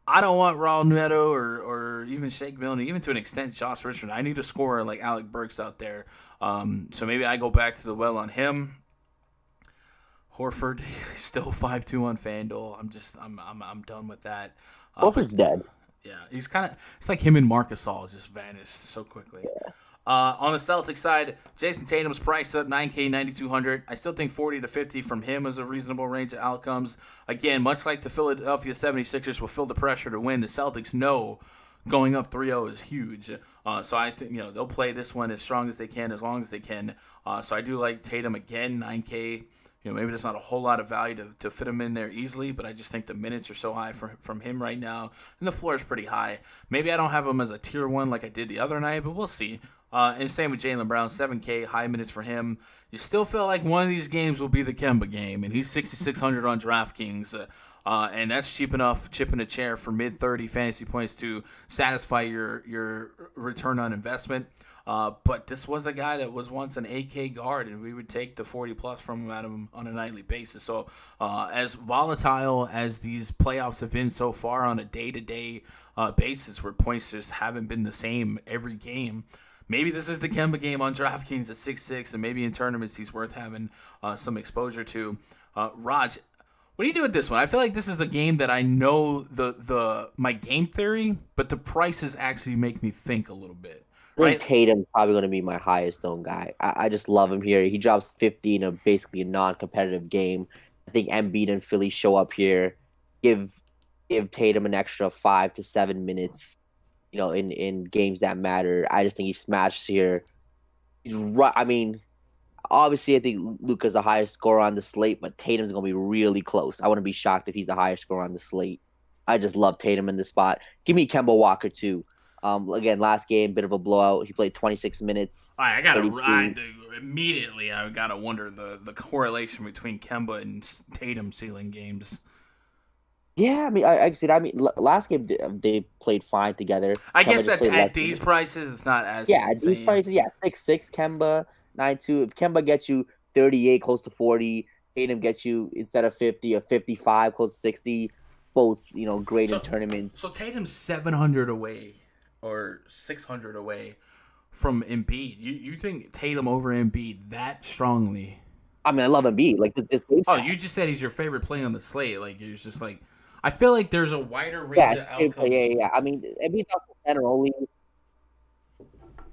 I don't want Raul Neto or even Shake Milton, even to an extent Josh Richardson. I need a scorer like Alec Burks out there. So maybe I go back to the well on him. Horford, still 5-2 on FanDuel. I'm done with that.
Horford's dead.
Yeah, it's like him and Marc Gasol just vanished so quickly.
Yeah.
On the Celtics side, Jason Tatum's price up $9K, 9,200. I still think 40 to 50 from him is a reasonable range of outcomes. Again, much like the Philadelphia 76ers will feel the pressure to win, the Celtics know going up 3-0 is huge. So I think they'll play this one as strong as they can, as long as they can. So I do like Tatum again, 9K. Maybe there's not a whole lot of value to fit him in there easily, but I just think the minutes are so high from him right now, and the floor is pretty high. Maybe I don't have him as a tier 1 like I did the other night, but we'll see. And same with Jaylen Brown, 7K, high minutes for him. You still feel like one of these games will be the Kemba game, and he's 6,600 on DraftKings. And that's cheap enough, chipping a chair for mid-30 fantasy points to satisfy your return on investment. But this was a guy that was once an 8K guard, and we would take the 40-plus from him out of him on a nightly basis. So as volatile as these playoffs have been so far on a day-to-day basis, where points just haven't been the same every game, maybe this is the Kemba game on DraftKings at 6-6, and maybe in tournaments he's worth having some exposure to. Raj, what do you do with this one? I feel like this is a game that I know the my game theory, but the prices actually make me think a little bit.
I think
Right?
Tatum's probably going to be my highest owned guy. I just love him here. He drops 50 in basically a non-competitive game. I think Embiid and Philly show up here, give Tatum an extra 5 to 7 minutes, in games that matter. I just think he smashes here. He's right. I mean, obviously, I think Luka's the highest scorer on the slate, but Tatum's going to be really close. I wouldn't be shocked if he's the highest scorer on the slate. I just love Tatum in this spot. Give me Kemba Walker, too. Again, last game, bit of a blowout. He played 26 minutes.
I immediately gotta wonder the correlation between Kemba and Tatum ceiling games.
Yeah, I mean, I said, last game they played fine together.
I
Kemba
guess
just
at
played less
these
minutes.
prices, it's not as
Yeah, at these
insane.
prices, 6-6 Kemba, 9-2. If Kemba gets you 38, close to 40, Tatum gets you instead of 50 or 55, close to 60. Both, great in tournaments.
So Tatum's 700 away or 600 away from Embiid. You think Tatum over Embiid that strongly?
I mean, I love Embiid. Like this game.
Oh, you just said he's your favorite play on the slate. Like you're just like, I feel like there's a wider range of outcomes.
Yeah. I mean, Embiid's also center only.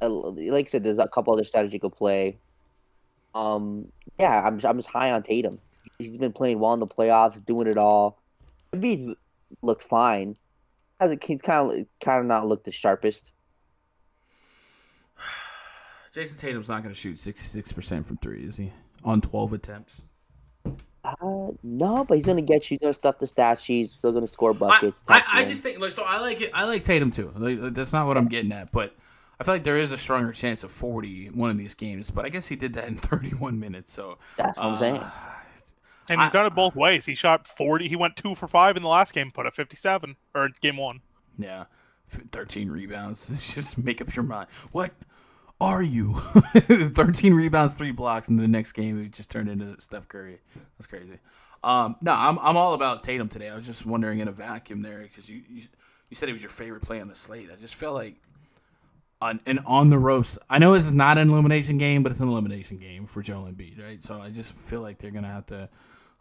Like I said, there's a couple other centers you could play. Yeah, I'm just high on Tatum. He's been playing well in the playoffs, doing it all. Embiid's looked fine. He's kind of not looked the sharpest.
Jason Tatum's not going to shoot 66% from three, is he? On 12 attempts.
No, but he's gonna get you. He's gonna stuff the stat sheet. He's still gonna score buckets.
I just think so. I like it. I like Tatum too. Like, that's not what I'm getting at, but I feel like there is a stronger chance of 40 in one of these games. But I guess he did that in 31 minutes. So
that's what I'm saying.
And he's done it both ways. He shot 40. He went 2 for 5 in the last game, put up 57 or game 1.
Yeah, 13 rebounds. Just make up your mind. What are you? 13 rebounds, 3 blocks, and the next game he just turned into Steph Curry. That's crazy. No, I'm all about Tatum today. I was just wondering in a vacuum there because you said he was your favorite play on the slate. I just felt like on the roast. I know this is not an elimination game, but it's an elimination game for Joel Embiid, right? So I just feel like they're gonna have to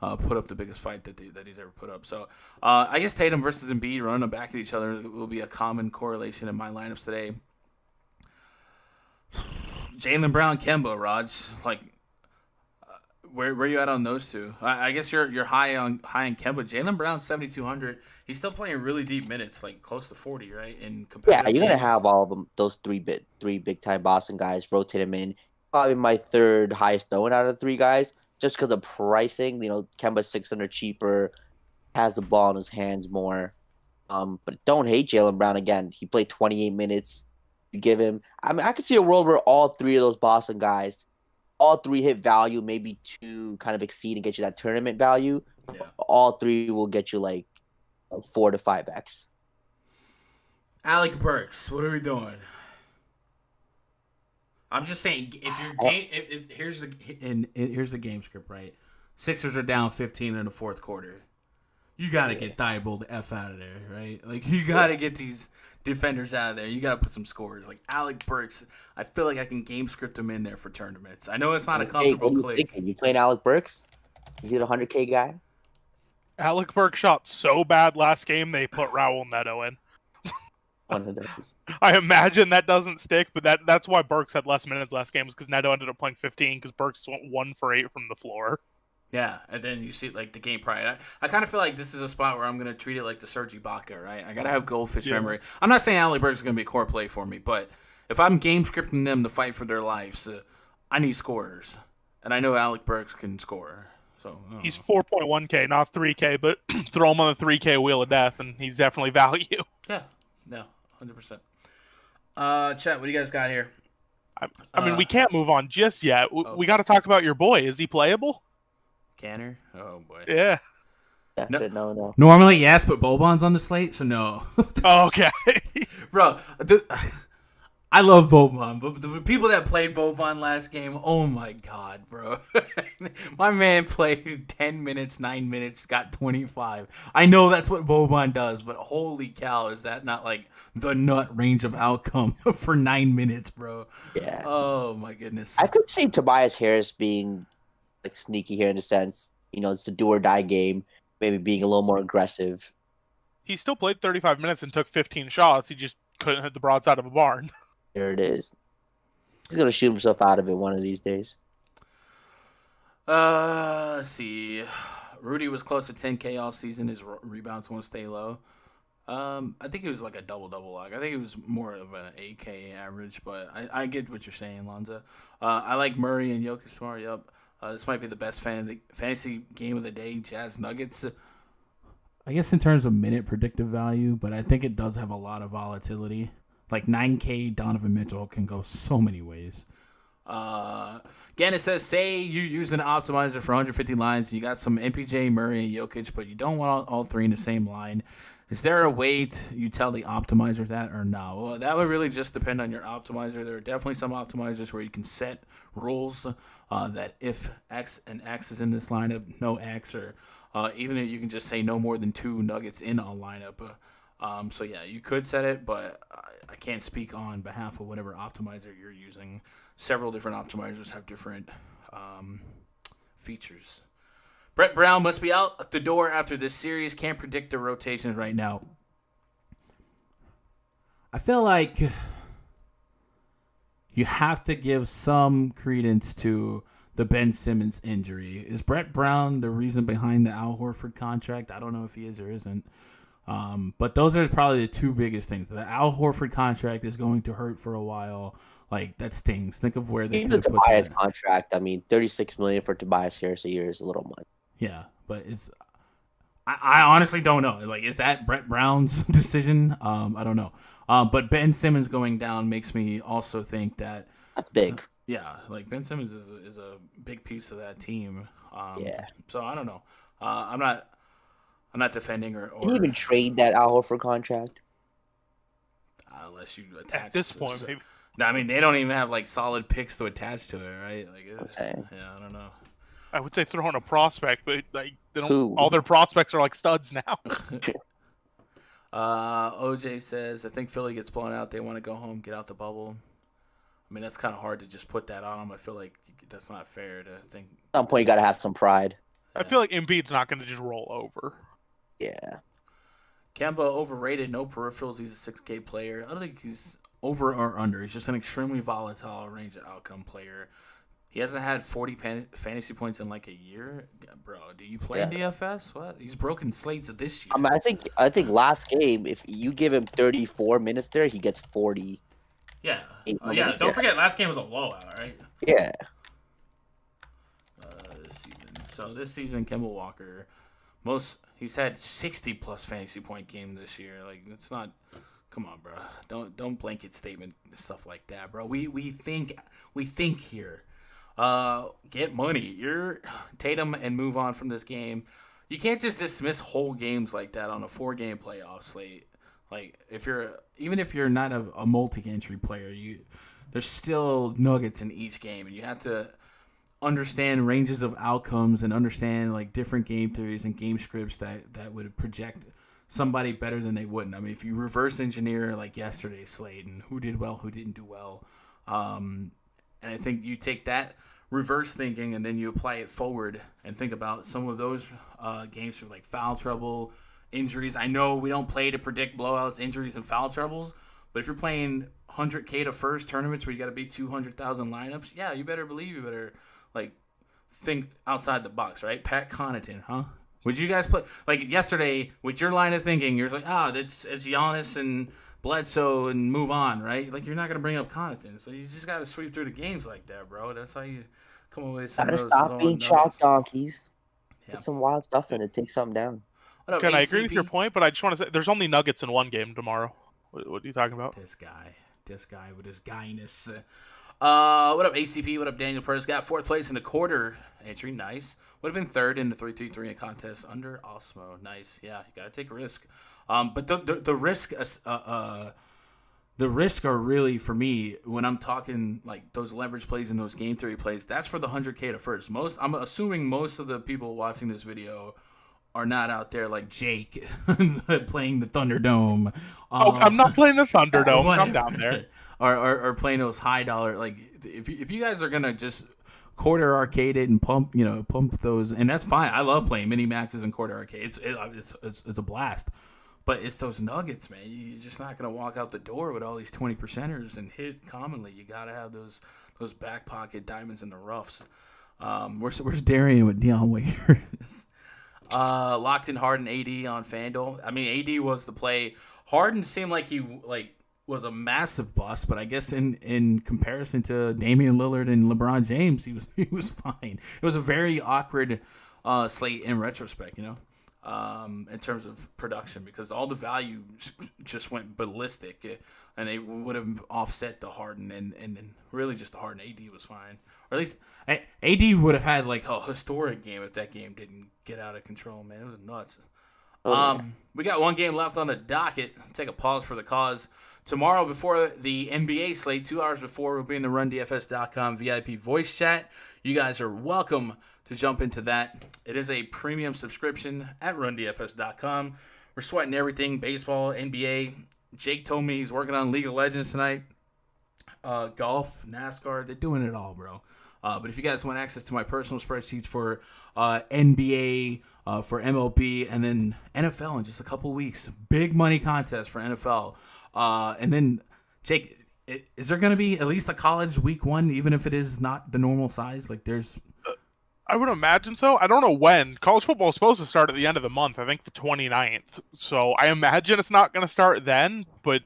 put up the biggest fight that he's ever put up. So I guess Tatum versus Embiid running them back at each other will be a common correlation in my lineups today. Jaylen Brown, Kemba, Raj, like where are you at on those two? I guess you're high on Kemba. Jaylen Brown 7,200. He's still playing really deep minutes, like close to 40, right? In competitive
Yeah, you're gonna
games.
have all of them. Those three big time Boston guys. Rotate them in. Probably my third highest owned out of the 3 guys, just because of pricing. Kemba's 600 cheaper, has the ball in his hands more. But don't hate Jaylen Brown again. He played 28 minutes. You give him. I mean, I could see a world where all 3 of those Boston guys, all 3 hit value, maybe 2 kind of exceed and get you that tournament value.
Yeah.
All 3 will get you like 4 to 5x.
Alec Burks, what are we doing? I'm just saying, if your game, here's the game script, right? Sixers are down 15 in the fourth quarter. You got to get Thibault the F out of there, right? Like, you got to get these defenders out of there. You got to put some scores. Like, Alec Burks, I feel like I can game script him in there for tournaments. I know it's not a comfortable click.
You playing Alec Burks? Is he the 100K guy?
Alec Burks shot so bad last game they put Raul Neto in.
One of those.
I imagine that doesn't stick, but that's why Burks had less minutes last game, was because Neto ended up playing 15 because Burks went 1 for 8 from the floor.
Yeah, and then you see like the game prior. I kind of feel like this is a spot where I'm going to treat it like the Serge Ibaka, right? I got to have goldfish memory. I'm not saying Alec Burks is going to be a core play for me, but if I'm game scripting them to fight for their lives, I need scorers. And I know Alec Burks can score. So
he's 4.1K, not 3K, but throw him on the 3K wheel of death, and he's definitely value.
Yeah, no, 100%. Chat, what do you guys got here?
I mean, we can't move on just yet.
Oh.
We got to talk about your boy. Is he playable?
Canner? Oh, boy.
Yeah.
No.
Normally, yes, but Boban's on the slate, so no.
Oh, okay.
Bro, I love Boban, but the people that played Boban last game, oh my god, bro. My man played 10 minutes, 9 minutes, got 25. I know that's what Boban does, but holy cow, is that not like the nut range of outcome for 9 minutes, bro?
Yeah.
Oh my goodness.
I could see Tobias Harris being like sneaky here in the sense, it's a do or die game, maybe being a little more aggressive.
He still played 35 minutes and took 15 shots. He just couldn't hit the broadside of a barn.
There it is. He's gonna shoot himself out of it one of these days.
Let's see. Rudy was close to 10K all season. His rebounds won't stay low. I think it was like a double-double log. I think it was more of an 8K average, but I get what you're saying, Lonzo. I like Murray and Jokic tomorrow. Yep. This might be the best fantasy game of the day. Jazz Nuggets. I guess in terms of minute predictive value, but I think it does have a lot of volatility. Like 9K Donovan Mitchell can go so many ways. Again, it says, say you use an optimizer for 150 lines, and you got some MPJ, Murray, and Jokic, but you don't want all three in the same line. Is there a way you tell the optimizer that or no? Well, that would really just depend on your optimizer. There are definitely some optimizers where you can set rules that if X and X is in this lineup, no X, or even if you can just say no more than 2 Nuggets in a lineup. So yeah, you could set it, but I can't speak on behalf of whatever optimizer you're using. Several different optimizers have different features. Brett Brown must be out the door after this series. Can't predict the rotations right now. I feel like you have to give some credence to the Ben Simmons injury. Is Brett Brown the reason behind the Al Horford contract? I don't know if he is or isn't. But those are probably the two biggest things. The Al Horford contract is going to hurt for a while. Like, that stings. Think of where they
Even
could
the
put
Tobias
that.
contract, I mean, $36 million for Tobias Harris a year is a little much.
Yeah, but I honestly don't know. Like, is that Brett Brown's decision? I don't know. But Ben Simmons going down makes me also think that
That's big.
yeah, like Ben Simmons is a big piece of that team.
Yeah.
So I don't know. I'm not defending or
Can you even trade that Al Horford contract?
unless you attach
At this point, maybe.
I mean, they don't even have like solid picks to attach to it, right? Like,
I'm saying.
yeah, I don't know.
I would say throw in a prospect, but like they don't.
Who?
All their prospects are like studs now.
OJ says, I think Philly gets blown out. They want to go home, get out the bubble. I mean, that's kind of hard to just put that on them. I feel like that's not fair to think.
At some point, you got to have some pride.
I feel like Embiid's not going to just roll over.
Yeah.
Kemba overrated, no peripherals. He's a 6K player. I don't think he's over or under. He's just an extremely volatile range of outcome player. He hasn't had 40 fantasy points in like a year. Bro, do you play DFS? What? He's broken slates this year.
I mean, I think last game, if you give him 34 minutes there, he gets 40.
Yeah. Yeah, don't forget, last game was a blowout, right?
Yeah.
This season. So this season, Kemba Walker, he's had 60+ fantasy point game this year. Like, it's not. Come on, bro. Don't blanket statement stuff like that, bro. We think here. Get money. You're Tatum and move on from this game. You can't just dismiss whole games like that on a 4-game playoff slate. Like, even if you're not a multi-entry player, there's still nuggets in each game, and you have to understand ranges of outcomes and understand like different game theories and game scripts that would project somebody better than they wouldn't. I mean, if you reverse engineer like yesterday's slate and who did well, who didn't do well, and I think you take that reverse thinking and then you apply it forward and think about some of those games for like foul trouble, injuries. I know we don't play to predict blowouts, injuries, and foul troubles, but if you're playing 100K to first tournaments where you got to beat 200,000 lineups, yeah, you better believe you better like think outside the box, right? Pat Connaughton, huh? Would you guys play like yesterday with your line of thinking? You're like, it's Giannis and Bledsoe and move on, right? Like, you're not gonna bring up Connaughton, so you just gotta sweep through the games like that, bro. That's how you come away with some
Gotta
of those
stop being chalk donkeys.
Yeah.
Put some wild stuff in it. Take something down.
What up,
Can I
ACP?
agree with your point? But I just want to say there's only Nuggets in one game tomorrow. What are you talking about?
This guy with his guyness. What up, ACP? What up, Daniel Perez? Got fourth place in the quarter entry. Nice. Would have been third in the 3-3-3 contest under Osmo. Nice. Yeah, you gotta take a risk. But the risk, the risk are really for me when I'm talking like those leverage plays and those game theory plays. That's for the 100K to first. I'm assuming most of the people watching this video are not out there like Jake playing the Thunderdome.
I'm not playing the Thunderdome. Come down there.
Or playing those high dollar, like if you guys are gonna just quarter arcade it and pump those, and that's fine. I love playing mini maxes and quarter arcade. It's a blast. But it's those nuggets, man. You're just not gonna walk out the door with all these 20%ers and hit commonly. You gotta have those back pocket diamonds in the roughs. Where's Darian with Deion Waiters? Locked in Harden AD on FanDuel. I mean, AD was the play. Harden seemed like he was a massive bust, but I guess in comparison to Damian Lillard and LeBron James, he was fine. It was a very awkward slate in retrospect, in terms of production, because all the value just went ballistic, and they would have offset the Harden, and really just the Harden. AD was fine, or at least AD would have had like a historic game if that game didn't get out of control. Man, it was nuts. We got one game left on the docket. Take a pause for the cause. Tomorrow, before the NBA slate, 2 hours before, we'll be in the RunDFS.com VIP voice chat. You guys are welcome to jump into that. It is a premium subscription at RunDFS.com. We're sweating everything, baseball, NBA. Jake told me he's working on League of Legends tonight. Golf, NASCAR, they're doing it all, bro. But if you guys want access to my personal spreadsheets for NBA, for MLB, and then NFL in just a couple weeks, big money contest for NFL. And then, Jake, is there going to be at least a college week one, even if it is not the normal size? Like, there's...
I would imagine so. I don't know when. College football is supposed to start at the end of the month. I think the 29th. So I imagine it's not going to start then, but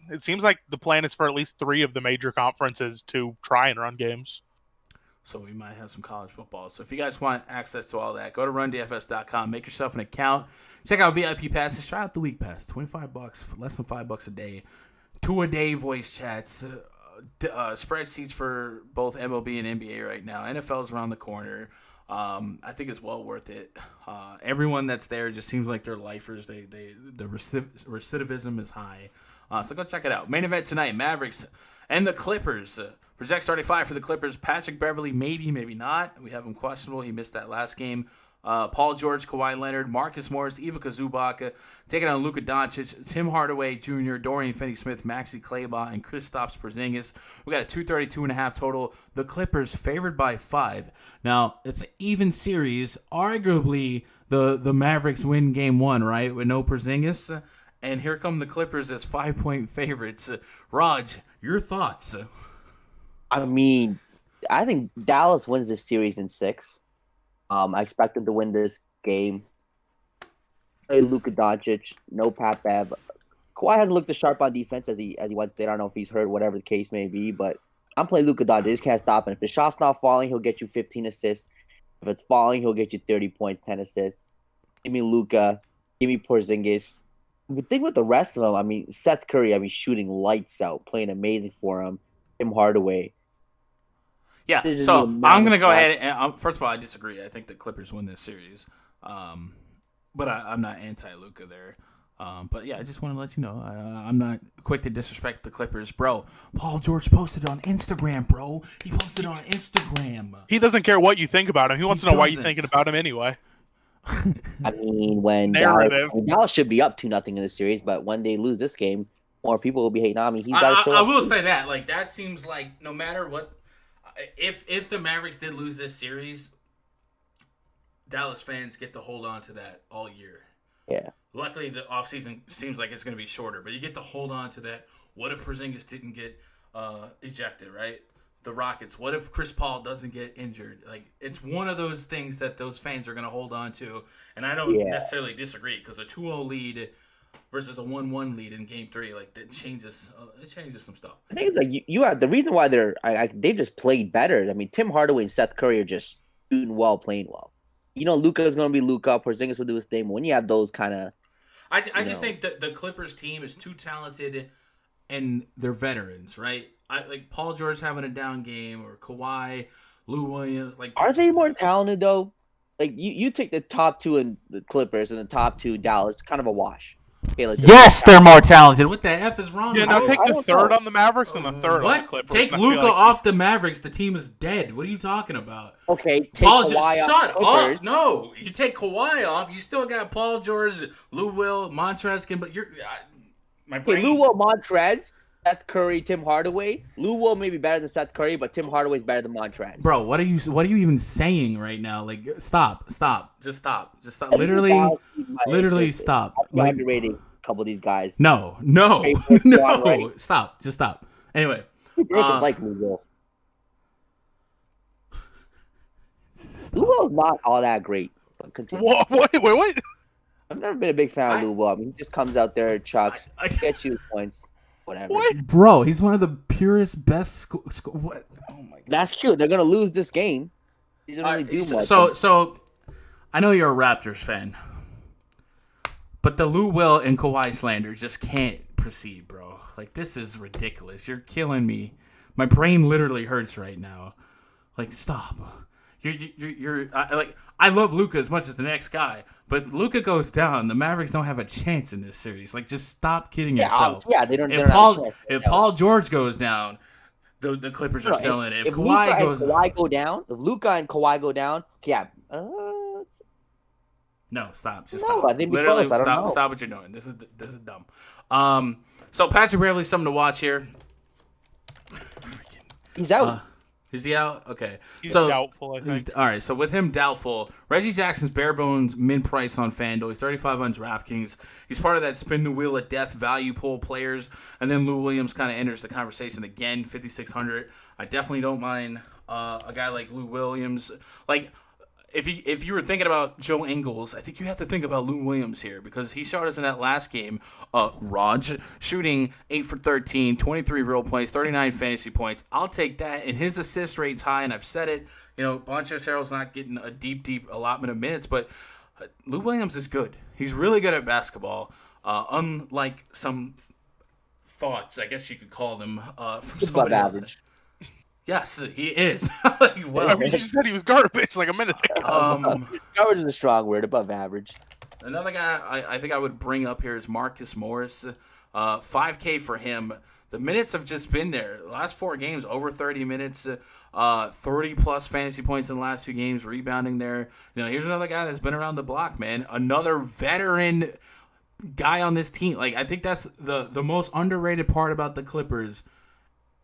it seems like the plan is for at least 3 of the major conferences to try and run games.
So we might have some college football. So if you guys want access to all that, go to RunDFS.com, make yourself an account, check out VIP passes, try out the week pass, $25, less than $5 a day, 2-a-day voice chats, spreadsheets for both MLB and NBA right now. NFL's around the corner. I think it's well worth it. Everyone that's there just seems like they're lifers. The recidivism is high. So go check it out. Main event tonight, Mavericks and the Clippers. Project starting 5 for the Clippers. Patrick Beverley, maybe not. We have him questionable. He missed that last game. Paul George, Kawhi Leonard, Marcus Morris, Ivica Zubac, taking on Luka Doncic, Tim Hardaway Jr., Dorian Finney-Smith, Maxi Kleber, and Kristaps Porzingis. We got a 232.5 total. The Clippers favored by 5. Now, it's an even series. Arguably, the Mavericks win game 1, right, with no Porzingis. And here come the Clippers as 5-point favorites. Raj, your thoughts?
I mean, I think Dallas wins this series in 6. I expect them to win this game. Play Luka Doncic, no Pat Bev. Kawhi hasn't looked as sharp on defense as he was. I don't know if he's hurt, whatever the case may be, but I'm playing Luka Doncic. Just can't stop him. If the shot's not falling, he'll get you 15 assists. If it's falling, he'll get you 30 points, 10 assists. Give me Luka. Give me Porzingis. The thing with the rest of them, I mean, Seth Curry, shooting lights out, playing amazing for him. Tim Hardaway.
Yeah, so I'm going to go ahead and first of all, I disagree. I think the Clippers win this series, but I'm not anti-Luka there. But yeah, I just want to let you know I'm not quick to disrespect the Clippers, bro. Paul George posted on Instagram, bro. He posted on Instagram.
He doesn't care what you think about him. He wants to know why you're thinking about him anyway.
I mean, when Dallas should be up 2-0 in the series, but when they lose this game, more people will be hating on me. He's got to show
I
up.
will say that, like, that seems like no matter what. If the Mavericks did lose this series, Dallas fans get to hold on to that all year.
Yeah.
Luckily, the offseason seems like it's going to be shorter, but you get to hold on to that. What if Porzingis didn't get ejected, right? The Rockets. What if Chris Paul doesn't get injured? Like, it's one of those things that those fans are going to hold on to, and I don't necessarily disagree, because a 2-0 lead versus a 1-1 lead in Game 3, like, that changes. It changes some stuff.
I think it's like you have the reason why they've just played better. I mean, Tim Hardaway and Seth Curry are just shooting well, playing well. Luka is going to be Luka. Porzingis will do his thing. But when you have those kind of,
I just think that the Clippers team is too talented and they're veterans, right? Like Paul George having a down game or Kawhi, Lou Williams. Like,
Are they more talented though? Like you take the top two in the Clippers and the top two Dallas, kind of a wash. Okay, like
yes, they're more talented. What the F is wrong?
Yeah,
with
now
you?
take
I
the
don't
third
know.
on the Mavericks and the third on the
What?
Clippers.
Take
and I feel
Luka
like-
off the Mavericks. The team is dead. What are you talking about?
Okay, take
Paul
Kawhi
George,
off
shut
the Clippers.
up! No, you take Kawhi off. You still got Paul George, Lou Will, Montrezl, but you're my brain.
Okay, Lou Will, Montrez, Seth Curry, Tim Hardaway. Lou Will may be better than Seth Curry, but Tim Hardaway's better than Montrez.
Bro, what are you even saying right now? Like, stop, just stop.
I think
Literally,
Dallas is my
literally
assist.
stop.
I'm
Like,
underrating a couple of these guys.
no,
Okay, but you're
no,
right.
stop, just stop. Anyway,
Drake is like Lou Will. Lou
stop.
Will's not all that great. But continue.
Whoa, wait.
I've never been a big fan of Lou Will. I mean, he just comes out there, chucks, gets you points, whatever.
What?
Bro, he's one of the purest, best. What? Oh my god.
That's true. They're gonna lose this game. He doesn't really do much.
So, I know you're a Raptors fan, but the Lou Will and Kawhi slander just can't proceed, bro. Like, this is ridiculous. You're killing me. My brain literally hurts right now. Like, stop. I love Luka as much as the next guy, but Luka goes down. The Mavericks don't have a chance in this series. Like, just stop kidding yourself.
they don't. They
If
don't have a chance.
If Paul George goes down, the Clippers are still in it. If Kawhi
Luka
goes,
and Kawhi go down, if Luka and Kawhi go down, yeah.
no, stop. Just
No,
stop.
I think we
Literally,
close. I don't
stop.
know.
Stop what you're doing. This is dumb. So Patrick Beverley's something to watch here.
He's out.
Is he out? Okay.
He's
so
doubtful, I think.
all right. So with him doubtful, Reggie Jackson's bare bones min price on FanDuel. He's 35 on DraftKings. He's part of that spin the wheel of death value pool players. And then Lou Williams kind of enters the conversation again, 5,600. I definitely don't mind a guy like Lou Williams. Like, if you were thinking about Joe Ingles, I think you have to think about Lou Williams here because he shot us in that last game. Raj shooting 8 for 13, 23 real plays, 39 fantasy points. I'll take that. And his assist rate's high, and I've said it. You know, Montrezl not getting a deep allotment of minutes, but Lou Williams is good. He's really good at basketball. Unlike some thoughts, I guess you could call them from
He's
somebody
above
else.
average.
Yes, he is. Like, well,
I mean, you just said he was garbage like a minute ago.
Garbage is a strong word. Above average.
Another guy I think I would bring up here is Marcus Morris. $5K for him. The minutes have just been there. The last 4 games, over 30 minutes, 30-plus fantasy points in the last 2 games, rebounding there. You know, here's another guy that's been around the block, man. Another veteran guy on this team. Like, I think that's the most underrated part about the Clippers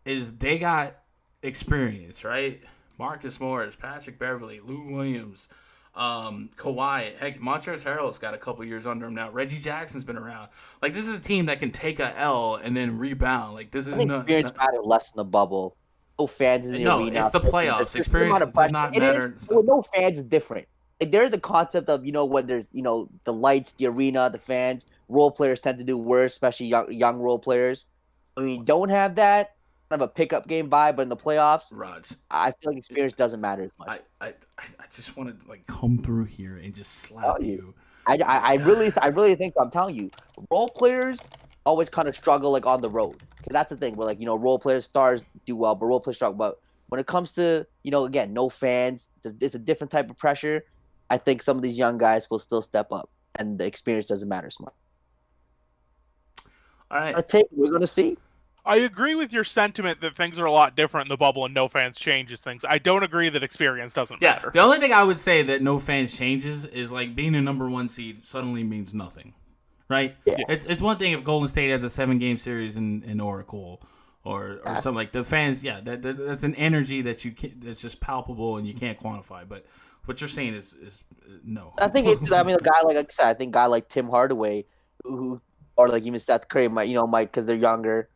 is they got experience, right? Marcus Morris, Patrick Beverley, Lou Williams, Kawhi. Heck, Montrezl Harrell's got a couple years under him now. Reggie Jackson's been around. Like, this is a team that can take a L and then rebound. Like, this is
I think experience mattered less in the bubble. No fans in the arena.
No, it's the playoffs. Experience does not matter.
Well, no fans is different. Like, there's the concept of, when there's, the lights, the arena, the fans, role players tend to do worse, especially young role players. When you don't have that, kind of a pickup game vibe, but in the playoffs,
Raj,
I feel like experience doesn't matter as much.
I just want to come through here and just slap you.
I really think so. I'm telling you, role players always kind of struggle on the road. That's the thing. Where role players, stars do well, but role players struggle. But when it comes to again, no fans, it's a different type of pressure. I think some of these young guys will still step up, and the experience doesn't matter as much.
All right,
We're gonna see.
I agree with your sentiment that things are a lot different in the bubble and no fans changes things. I don't agree that experience doesn't matter.
The only thing I would say that no fans changes is being a number 1 seed suddenly means nothing, right?
Yeah.
It's one thing if Golden State has a 7-game series in Oracle or something like the fans. Yeah, that's an energy that's just palpable and you can't quantify. But what you're saying is no.
I think it's. I mean, a guy like I said, I think a guy like Tim Hardaway, who or even Seth Curry might because they're younger.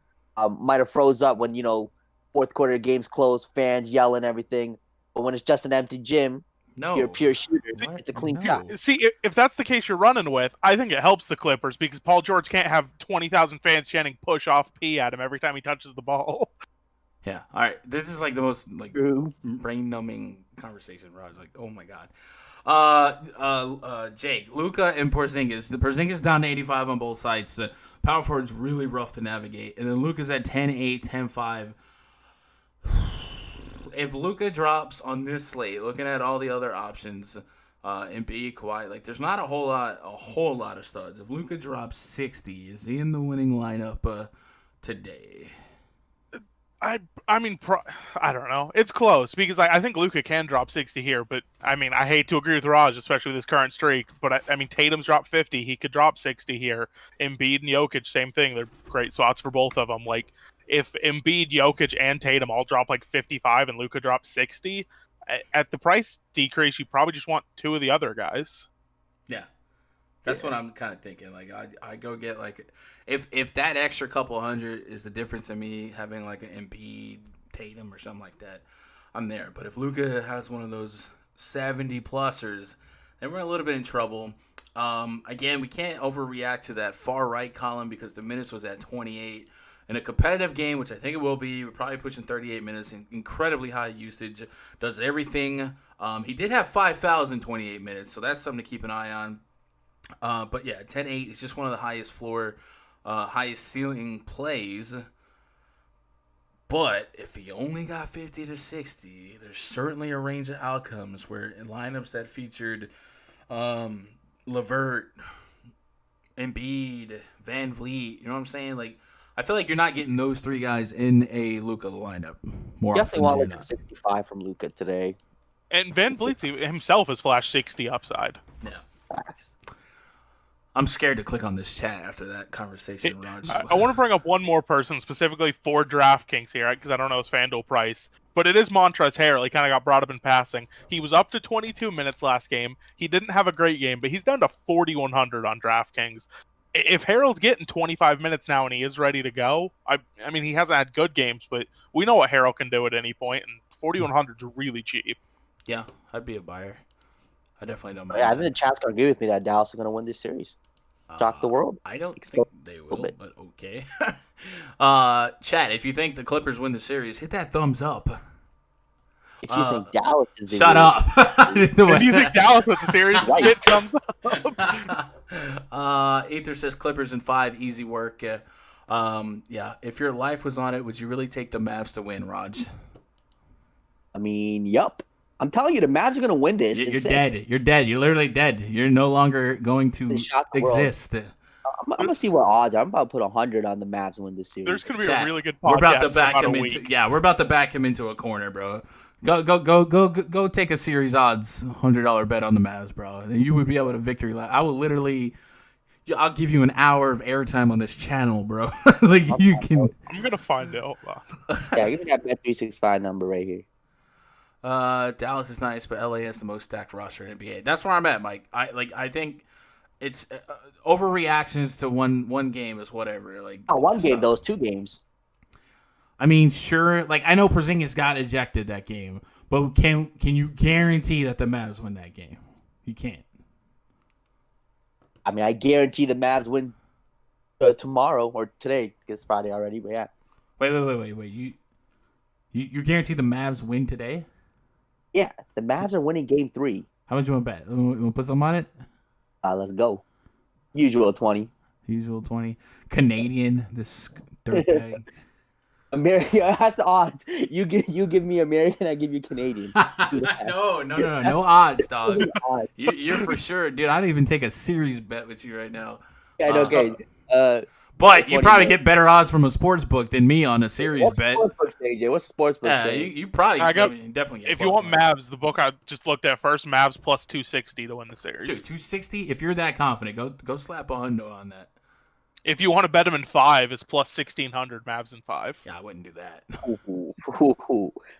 Might have froze up when fourth quarter games close, fans yelling everything. But when it's just an empty gym, you're a pure shooter. It's a clean shot.
See, if that's the case you're running with, I think it helps the Clippers because Paul George can't have 20,000 fans chanting "push off P" at him every time he touches the ball.
Yeah. All right. This is the most brain numbing conversation, Raj. Oh my god. Jake, Luka and Porzingis. The Porzingis down to 85 on both sides. The power forward's really rough to navigate. And then Luka's at 10-8, 10-5. If Luka drops on this slate, looking at all the other options, Embiid, Kawhi, like there's not a whole lot of studs. If Luka drops 60, is he in the winning lineup today?
I mean, I don't know. It's close because I think Luka can drop 60 here, but I mean, I hate to agree with Raj, especially with his current streak. But I mean, Tatum's dropped 50. He could drop 60 here. Embiid and Jokic, same thing. They're great spots for both of them. Like, if Embiid, Jokic, and Tatum all drop like 55 and Luka drops 60, at the price decrease, you probably just want two of the other guys.
Yeah. That's what I'm kind of thinking. Like, I go get, like, if that extra couple hundred is the difference in me having, like, an Embiid, Tatum, or something like that, I'm there. But if Luka has one of those 70-plussers, then we're a little bit in trouble. Again, we can't overreact to that far right column because the minutes was at 28. In a competitive game, which I think it will be, we're probably pushing 38 minutes, incredibly high usage, does everything. He did have 5 fouls in 28 minutes, so that's something to keep an eye on. But yeah, 10-8 is just one of the highest floor, highest ceiling plays. But if he only got 50 to 60, there's certainly a range of outcomes where in lineups that featured LeVert, Embiid, Van Vliet, you know what I'm saying? Like, I feel like you're not getting those three guys in a Luka lineup. More
Definitely want
often
like
than
a 65 from Luka today.
And Van Vliet himself has flashed 60 upside.
not. Yeah.
Facts.
I'm scared to click on this chat after that conversation, Raj.
I want to bring up one more person specifically for DraftKings here because I don't know his FanDuel price, but it is Montrezl Harrell. He kind of got brought up in passing. He was up to 22 minutes last game. He didn't have a great game, but he's down to 4,100 on DraftKings. If Harrell's getting 25 minutes now and he is ready to go, I mean, he hasn't had good games, but we know what Harrell can do at any point, and 4,100 is really cheap.
Yeah, I'd be a buyer. I definitely don't mind.
Yeah, I think the chat's gonna agree with me that Dallas is gonna win this series. Shock the world.
I don't
Explode
think they will,
bit.
but okay. Chat, if you think the Clippers win the series, hit that thumbs up.
If you think Dallas is the
Shut
winner,
up.
If you think Dallas wins the series,
Right.
hit thumbs up.
Ether says Clippers in 5, easy work. Yeah, if your life was on it, would you really take the Mavs to win, Raj?
I mean, yup. I'm telling you, the Mavs are gonna win this.
You're
It's-
dead. You're dead. You're literally dead. You're no longer going to
They shot the world.
exist.
I'm gonna see what odds are. I'm about to put 100 on the Mavs to win this series.
There's going to be
Chat,
a really good podcast
We're about to back
in about
him
a
into.
week.
Yeah, we're about to back him into a corner, bro. Go take a series odds $100 bet on the Mavs, bro, and you would be able to victory lap. I will literally. I'll give you an hour of airtime on this channel, bro. Like you can.
I'm going to find it. Hold on.
Yeah, give me that Bet365 number right here.
Dallas is nice, but LA has the most stacked roster in NBA. That's where I'm at, Mike. I think it's overreactions to one game is whatever. Like
One game, those 2 games.
I mean, sure. Like I know Porzingis got ejected that game, but can you guarantee that the Mavs win that game? You can't.
I mean, I guarantee the Mavs win tomorrow or today. It's Friday already, but yeah.
Wait. You guarantee the Mavs win today?
Yeah, the Mavs are winning Game 3.
How much you want to bet? You want to put some on it?
Let's go. Usual 20.
Usual 20. Canadian, this third peg.
American, that's the odds. You give me American, I give you Canadian.
No odds, dog.
Odds.
You're for sure, dude. I'd even take a series bet with you right now.
Yeah, okay.
But you
20
probably
minutes.
get better odds from a sports book than me on a series
What's
bet.
sportsbook say, Jay? What's the sportsbook
Yeah,
say?
you probably definitely get
If you
close
want
enough.
Mavs, the book I just looked at first, Mavs plus 260 to win the series.
Dude, 260. If you're that confident, go slap a hundo on that.
If you want to bet them in 5, it's plus 1,600 Mavs in 5.
Yeah, I wouldn't do that.
Ooh.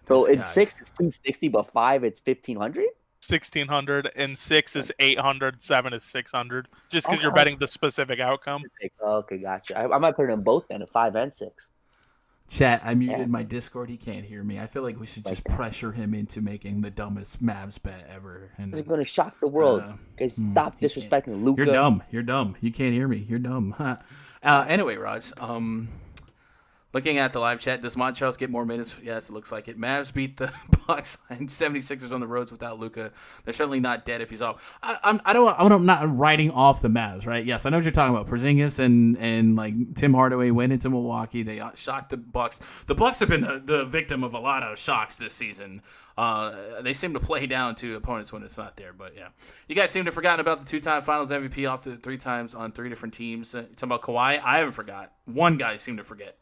So
This
in
guy.
6 it's 260, but 5 it's 1,500.
1,600 and 6 is 800, 7 is 600. Just because you're
Okay.
betting the specific outcome.
Okay, gotcha. I might put it in both then, at 5 and 6.
Chat, I muted
Yeah.
my Discord. He can't hear me. I feel like we should just pressure him into making the dumbest Mavs bet ever. And
It's gonna shock the world. Guys, stop
he can't.
disrespecting Luka.
You're dumb. You're dumb. You can't hear me. You're dumb. Anyway, Raj. Looking at the live chat, does Montrezl get more minutes? Yes, it looks like it. Mavs beat the Bucks and 76ers on the roads without Luka. They're certainly not dead if he's off. I'm not writing off the Mavs, right? Yes, I know what you're talking about. Porzingis and like Tim Hardaway went into Milwaukee. They shocked the Bucks. The Bucks have been the victim of a lot of shocks this season. They seem to play down to opponents when it's not there. But yeah, you guys seem to have forgotten about the 2-time Finals MVP off the 3 times on 3 different teams. Talking about Kawhi, I haven't forgot. One guy seemed to forget.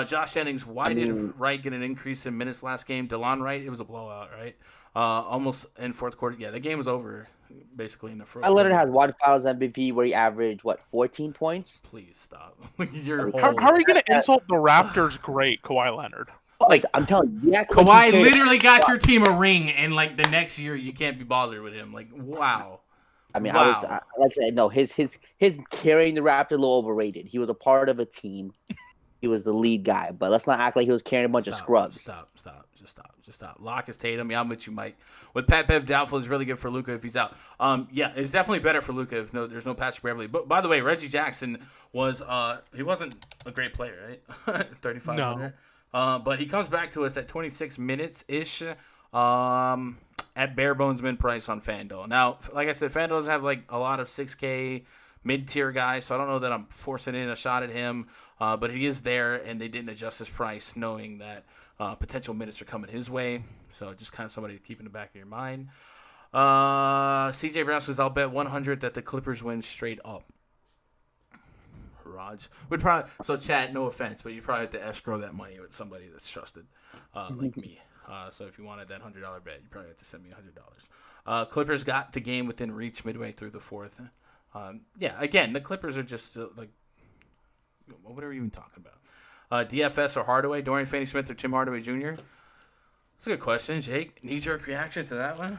Josh Jennings, why did Wright get an increase in minutes last game? DeLon Wright, it was a blowout, right? Almost in fourth quarter. Yeah, the game was over basically in the first.
Leonard has one Finals MVP where he averaged 14 points.
Please stop.
How are you going to insult the Raptors' great Kawhi Leonard?
Like I'm telling you,
Kawhi literally got your team a ring, and like the next year you can't be bothered with him. Like wow.
I mean,
wow.
like I said, no, his carrying the Raptors a little overrated. He was a part of a team. He was the lead guy, but let's not act like he was carrying a bunch of scrubs.
Just stop. Lock is Tatum. Yeah, I'm with you, Mike. With Pat Bev doubtful, is really good for Luka if he's out. Yeah, it's definitely better for Luka if there's no Patrick Beverly. But by the way, Reggie Jackson was he wasn't a great player, right? 35.
No.
But he comes back to us at 26 minutes ish. At bare bones min price on FanDuel. Now, like I said, FanDuel doesn't have like a lot of 6K mid-tier guys, so I don't know that I'm forcing in a shot at him. But he is there, and they didn't adjust his price, knowing that potential minutes are coming his way. So just kind of somebody to keep in the back of your mind. CJ Brown says, I'll bet 100 that the Clippers win straight up. Raj would probably chat. No offense, but you probably have to escrow that money with somebody that's trusted, like me. So if you wanted that $100 bet, you probably have to send me $100. Clippers got the game within reach midway through the fourth. Yeah, again, the Clippers are just like, what are we even talking about? DFS or Hardaway, Dorian Finney-Smith or Tim Hardaway Jr.? That's a good question, Jake. Knee-jerk reaction to that one?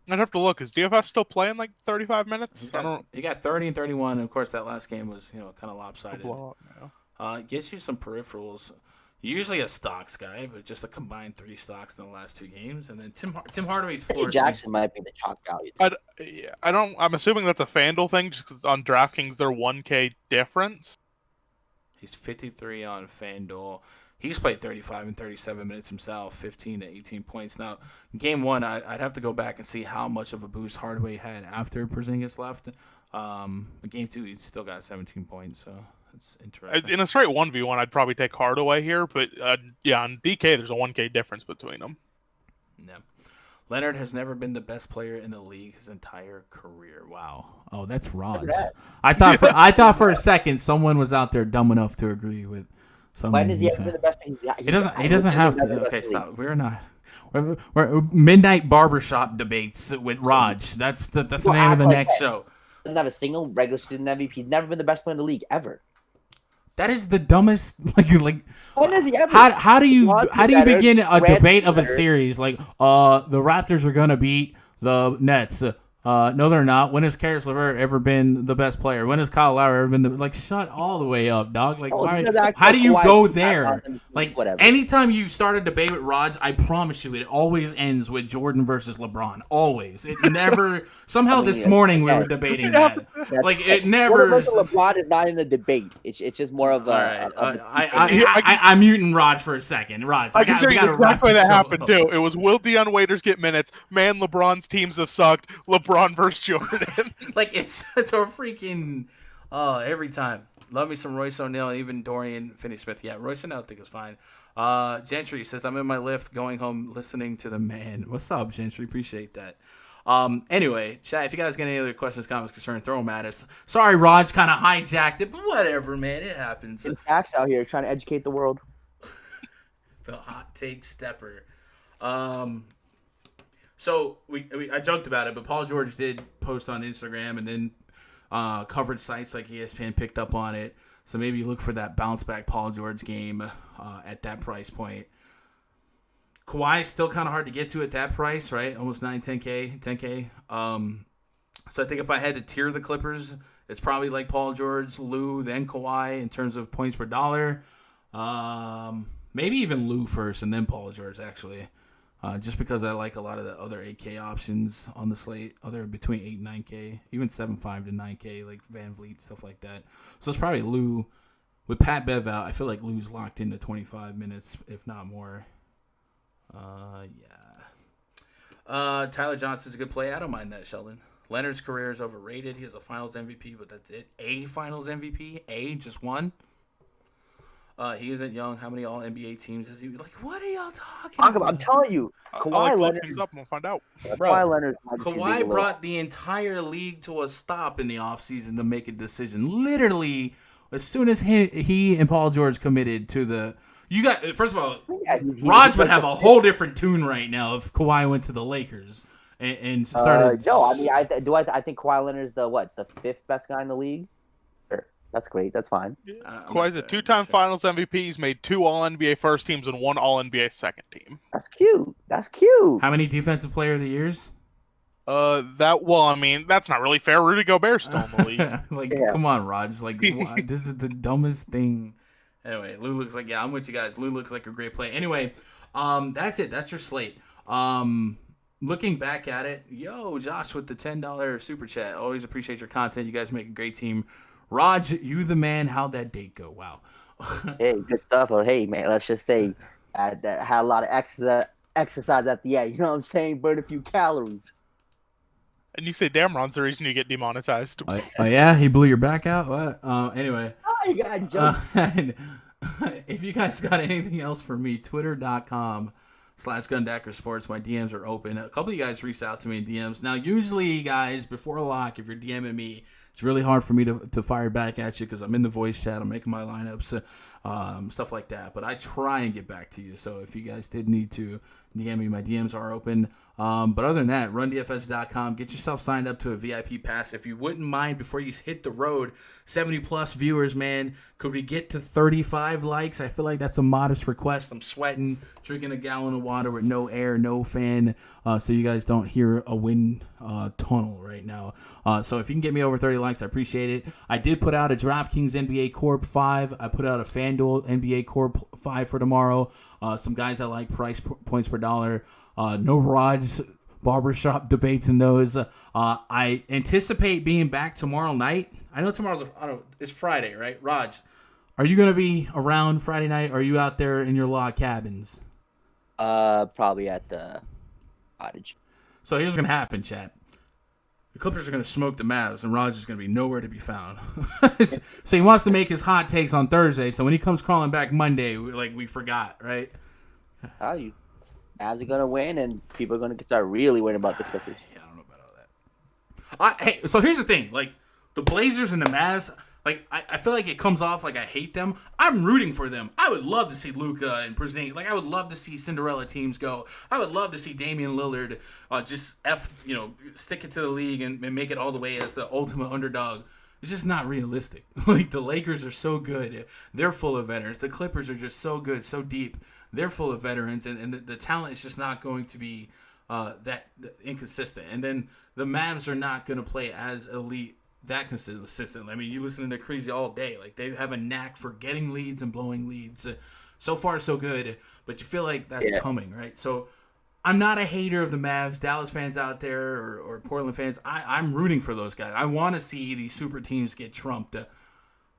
I'd have to look. Is DFS still playing like 35 minutes?
He got 30 and 31, and of course that last game was kind of lopsided. Gets you some peripherals. Usually a stocks guy, but just a combined 3 stocks in the last 2 games, and then Tim Hardaway's floor.
Jackson might be the chalk value.
I'm assuming that's a FanDuel thing, just because on DraftKings they're 1K difference.
He's 53 on FanDuel. He's played 35 and 37 minutes himself, 15 to 18 points. Now, game 1, I'd have to go back and see how much of a boost Hardaway had after Porzingis left. Game 2, he still got 17 points, so it's interesting.
In a straight 1v1, I'd probably take Hardaway here, but yeah, on DK, there's a 1K difference between them.
Yeah. Leonard has never been the best player in the league his entire career. Wow. Oh, that's Raj. I thought for a second someone was out there dumb enough to agree with someone.
When is he ever been the best?
He doesn't have to. Okay, stop. We're not. We're midnight barbershop debates with Raj. That's the name of the next show.
Doesn't have a single regular season MVP. He's never been the best player in the league ever.
That is the dumbest. Like
when has he ever?
How do you begin a debate of a series like the Raptors are gonna beat the Nets? No, they're not. When has Karis LeVert ever been the best player? When has Kyle Lowry ever been shut all the way up, dog? Like, how do you go there? Like, anytime you start a debate with Raj, I promise you, it always ends with Jordan versus LeBron. Always. It never. Somehow this morning we were debating that. Like, it never.
Jordan versus LeBron is not in a debate. It's just more of a.
I'm muting Raj for a second. Raj,
I can tell you exactly that happened too. It was, will Dion Waiters get minutes? Man, LeBron's teams have sucked. LeBron versus Jordan.
Like it's a freaking every time. Love me some Royce O'Neal, even Dorian Finney-Smith. Yeah, Royce O'Neal I think is fine. Gentry says I'm in my lift going home listening to the man. What's up, Gentry? Appreciate that. Anyway, chat, if you guys got any other questions, comments, concerns, throw them at us. Sorry, Raj kind of hijacked it, but whatever, man. It happens.
Facts out here trying to educate the world.
The hot take stepper. So I joked about it, but Paul George did post on Instagram, and then coverage sites like ESPN picked up on it. So maybe look for that bounce back Paul George game at that price point. Kawhi is still kind of hard to get to at that price, right? Almost 10K. So I think if I had to tier the Clippers, it's probably like Paul George, Lou, then Kawhi in terms of points per dollar. Maybe even Lou first and then Paul George, actually. Just because I like a lot of the other 8K options on the slate, other between 8 and 9K, even 7.5 to 9K, like Van Vliet, stuff like that. So it's probably Lou, With Pat Bev out, I feel like Lou's locked into 25 minutes, if not more. Tyler Johnson's a good play. I don't mind that, Sheldon. Leonard's career is overrated. He has a Finals MVP, but that's it. A Finals MVP? Just one? He isn't young. How many All NBA teams is he? Like, what are y'all talking about?
I'm telling you,
I'll
Kawhi
look
Leonard.
things up and we'll find out.
Kawhi Leonard.
Kawhi brought the entire league to a stop in the offseason to make a decision. Literally, as soon as he and Paul George committed to the... First of all, Raj would have a whole different tune right now if Kawhi went to the Lakers and started...
No, I mean, I think Kawhi Leonard is the fifth best guy in the league. Sure. That's great. That's fine.
Kawhi's a 2-time Finals MVP. He's made 2 All-NBA first teams and 1 All-NBA second team.
That's cute. That's cute.
How many Defensive Player of the Years?
I mean, that's not really fair. Rudy Gobert's still in the league.
Come on, Raj. Like, this is the dumbest thing. Anyway, Lou looks like, I'm with you guys. Lou looks like a great play. Anyway, that's it. That's your slate. Looking back at it, Josh with the $10 super chat. Always appreciate your content. You guys make a great team. Raj, you the man. How'd that date go? Wow.
Hey, good stuff. Well, hey, man, let's just say that had a lot of exercise at the end. You know what I'm saying? Burn a few calories.
And you say Damron's the reason you get demonetized.
Oh, yeah? He blew your back out? What? Anyway.
Oh, you got jokes.
If you guys got anything else for me, twitter.com/GundackerSports. My DMs are open. A couple of you guys reached out to me in DMs. Now, usually, guys, before lock, if you're DMing me, it's really hard for me to fire back at you because I'm in the voice chat. I'm making my lineups, stuff like that. But I try and get back to you. So if you guys did need to DM me, my DMs are open. But other than that, rundfs.com. Get yourself signed up to a VIP pass. If you wouldn't mind, before you hit the road, 70-plus viewers, man. Could we get to 35 likes? I feel like that's a modest request. I'm sweating, drinking a gallon of water with no air, no fan, so you guys don't hear a wind tunnel right now. So if you can get me over 30 likes, I appreciate it. I did put out a DraftKings NBA Corp 5. I put out a FanDuel NBA Corp 5 for tomorrow. Some guys I like price points per dollar. No Rod's barbershop debates in those. I anticipate being back tomorrow night. I know it's Friday, right? Raj, are you going to be around Friday night? Or are you out there in your log cabins?
Probably at the cottage.
So here's what's going to happen, chat. The Clippers are going to smoke the Mavs, and Raj is going to be nowhere to be found. So he wants to make his hot takes on Thursday, so when he comes crawling back Monday, we forgot, right?
How you? Mavs are going to win, and people are going to start really worrying about the Clippers.
Yeah, I don't know about all that. Hey, so here's the thing. The Blazers and the Mavs, I feel like it comes off like I hate them. I'm rooting for them. I would love to see Luka and Porzingis. I would love to see Cinderella teams go. I would love to see Damian Lillard stick it to the league and make it all the way as the ultimate underdog. It's just not realistic. The Lakers are so good. They're full of veterans. The Clippers are just so good, so deep. They're full of veterans, and the talent is just not going to be that inconsistent. And then the Mavs are not going to play as elite that consistent. I mean, you listen to Crazy all day. They have a knack for getting leads and blowing leads. So far, so good, but you feel like that's coming, right? So I'm not a hater of the Mavs. Dallas fans out there or Portland fans, I'm rooting for those guys. I want to see these super teams get trumped.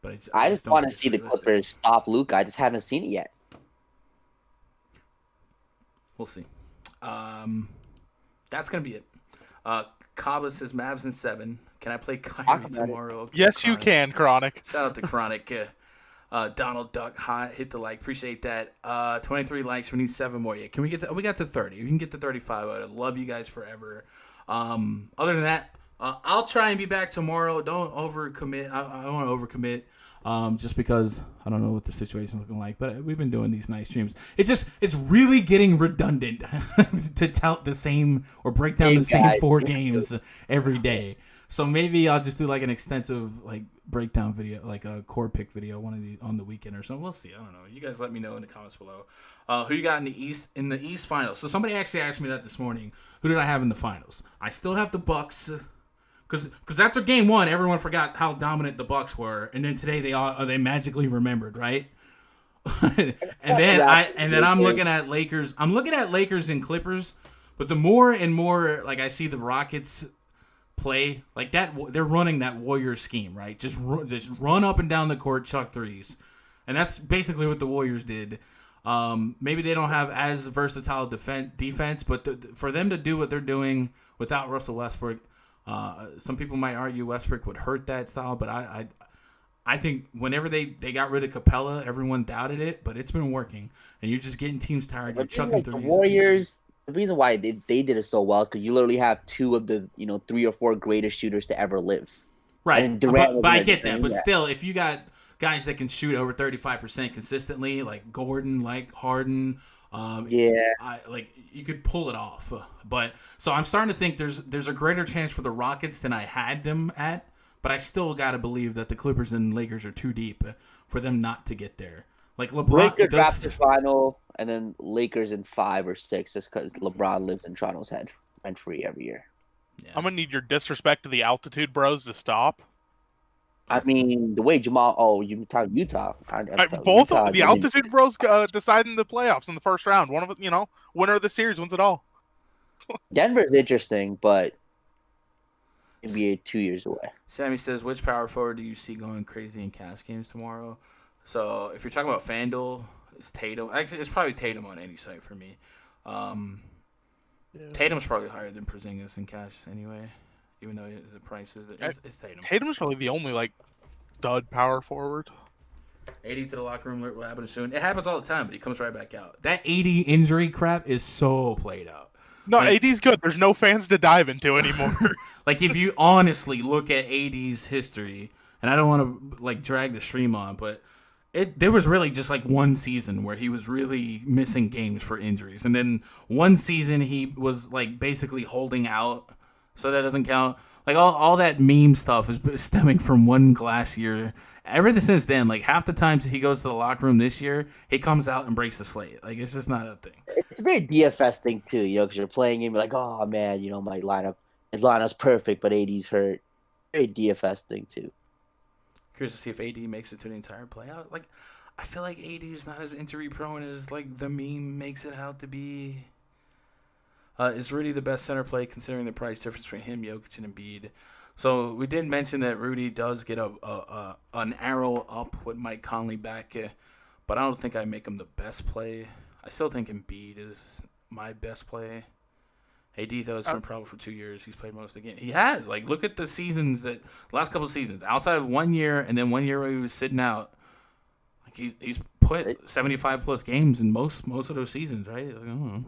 But
I just want to see the Clippers stop Luka. I just haven't seen it yet.
We'll see. That's going to be it. Kaba says Mavs in 7. Can I play Kyrie tomorrow? Okay,
yes,
Chronic.
You can, Chronic.
Shout out to Chronic. Donald Duck hit the like. Appreciate that. 23 likes. We need 7 more. Yeah, can we get? We got to 30. We can get to 35. I'd love you guys forever. Other than that, I'll try and be back tomorrow. Don't overcommit. I don't want to overcommit. Just because I don't know what the situation's looking like, but we've been doing these nice streams. It's really getting redundant to tout the same or break down the same 4 games every day. So maybe I'll just do an extensive breakdown video, a core pick video, on the weekend or something. We'll see. I don't know. You guys let me know in the comments below. Who you got in the East finals? So somebody actually asked me that this morning. Who did I have in the finals? I still have the Bucks. Because after game 1, everyone forgot how dominant the Bucks were, and then today they magically remembered, right? and then I'm looking at Lakers. I'm looking at Lakers and Clippers, but the more and more I see the Rockets play that, they're running that warrior scheme, right? Just run up and down the court, chuck threes. And that's basically what the Warriors did. Maybe they don't have as versatile defense, but for them to do what they're doing without Russell Westbrook, some people might argue Westbrook would hurt that style, but I think whenever they got rid of Capella, everyone doubted it, but it's been working. And you're just getting teams tired. You're chucking threes.
The Warriors, the reason why they did it so well is because you literally have two of the 3 or 4 greatest shooters to ever live.
Right,
And
but I get that. But
yeah.
still, if you got guys that can shoot over 35% consistently, like Gordon, like Harden, you could pull it off. But so I'm starting to think there's a greater chance for the Rockets than I had them at. But I still gotta believe that the Clippers and Lakers are too deep for them not to get there. Like LeBron,
Lakers Raptors final, and then Lakers in 5 or 6, just because LeBron lives in Toronto's head rent free every year.
Yeah.
I'm gonna need your disrespect to the altitude bros to stop.
I mean, the way Jamal. Oh, you talk Utah.
Both of the altitude bros deciding the playoffs in the first round. One of them, winner of the series wins it all.
Denver's interesting, but NBA 2 years away.
Sammy says, which power forward do you see going crazy in Cavs games tomorrow? So if you're talking about FanDuel, it's Tatum. Actually, it's probably Tatum on any site for me. Tatum's probably higher than Porzingis in cash anyway, even though the price is it's Tatum.
Tatum's probably the only stud power forward.
80 to the locker room will happen soon. It happens all the time, but he comes right back out. That 80 injury crap is so played out.
No, AD's good. There's no fans to dive into anymore.
If you honestly look at AD's history, and I don't want to drag the stream on, but there was really just one season where he was really missing games for injuries, and then one season he was basically holding out, so that doesn't count. All that meme stuff is stemming from one glass year. Ever since then, half the times he goes to the locker room this year, he comes out and breaks the slate. It's just not a thing.
It's a very DFS thing too, because you're playing him oh man, my his lineup's perfect, but AD's hurt. Very DFS thing too.
Curious to see if AD makes it to the entire playout. I feel like AD is not as injury prone as the meme makes it out to be. Is Rudy the best center play considering the price difference between him, Jokic, and Embiid? So we did mention that Rudy does get an arrow up with Mike Conley back, but I don't think I make him the best play. I still think Embiid is my best play. AD, though, has been probably for 2 years. He's played most of the game. He has. Look at the seasons the last couple of seasons. Outside of 1 year and then 1 year where he was sitting out, he's put 75-plus games in most of those seasons, right? I don't know.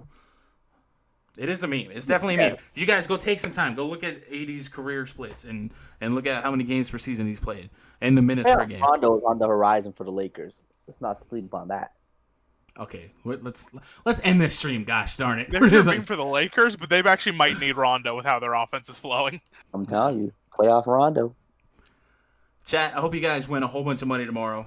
It is a meme. It's definitely a meme. You guys go take some time. Go look at AD's career splits and look at how many games per season he's played and the minutes per game.
Rondo is on the horizon for the Lakers. Let's not sleep on that.
Okay, let's end this stream. Gosh darn it.
They're rooting for the Lakers, but they actually might need Rondo with how their offense is flowing.
I'm telling you, playoff Rondo.
Chat, I hope you guys win a whole bunch of money tomorrow.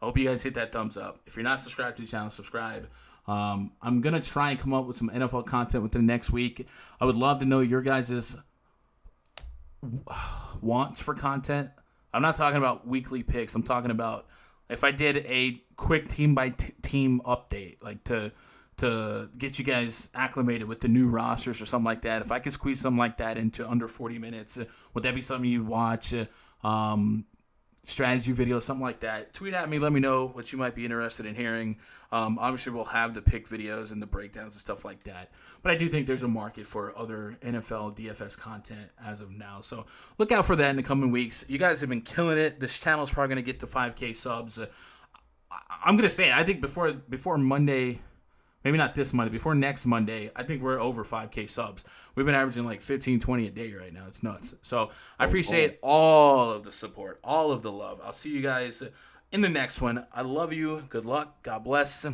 I hope you guys hit that thumbs up. If you're not subscribed to the channel, subscribe. I'm going to try and come up with some NFL content within the next week. I would love to know your guys' wants for content. I'm not talking about weekly picks. I'm talking about if I did a quick team-by-team update, to get you guys acclimated with the new rosters or something like that. If I could squeeze something like that into under 40 minutes, would that be something you'd watch? Strategy video, something like that. Tweet at me, let me know what you might be interested in hearing. Obviously, we'll have the pick videos and the breakdowns and stuff like that. But I do think there's a market for other NFL DFS content as of now. So look out for that in the coming weeks. You guys have been killing it. This channel is probably going to get to 5K subs. I'm going to say it. I think before Monday, maybe not this Monday, before next Monday, I think we're over 5K subs. We've been averaging 15, 20 a day right now. It's nuts. So I appreciate all of the support, all of the love. I'll see you guys in the next one. I love you. Good luck. God bless.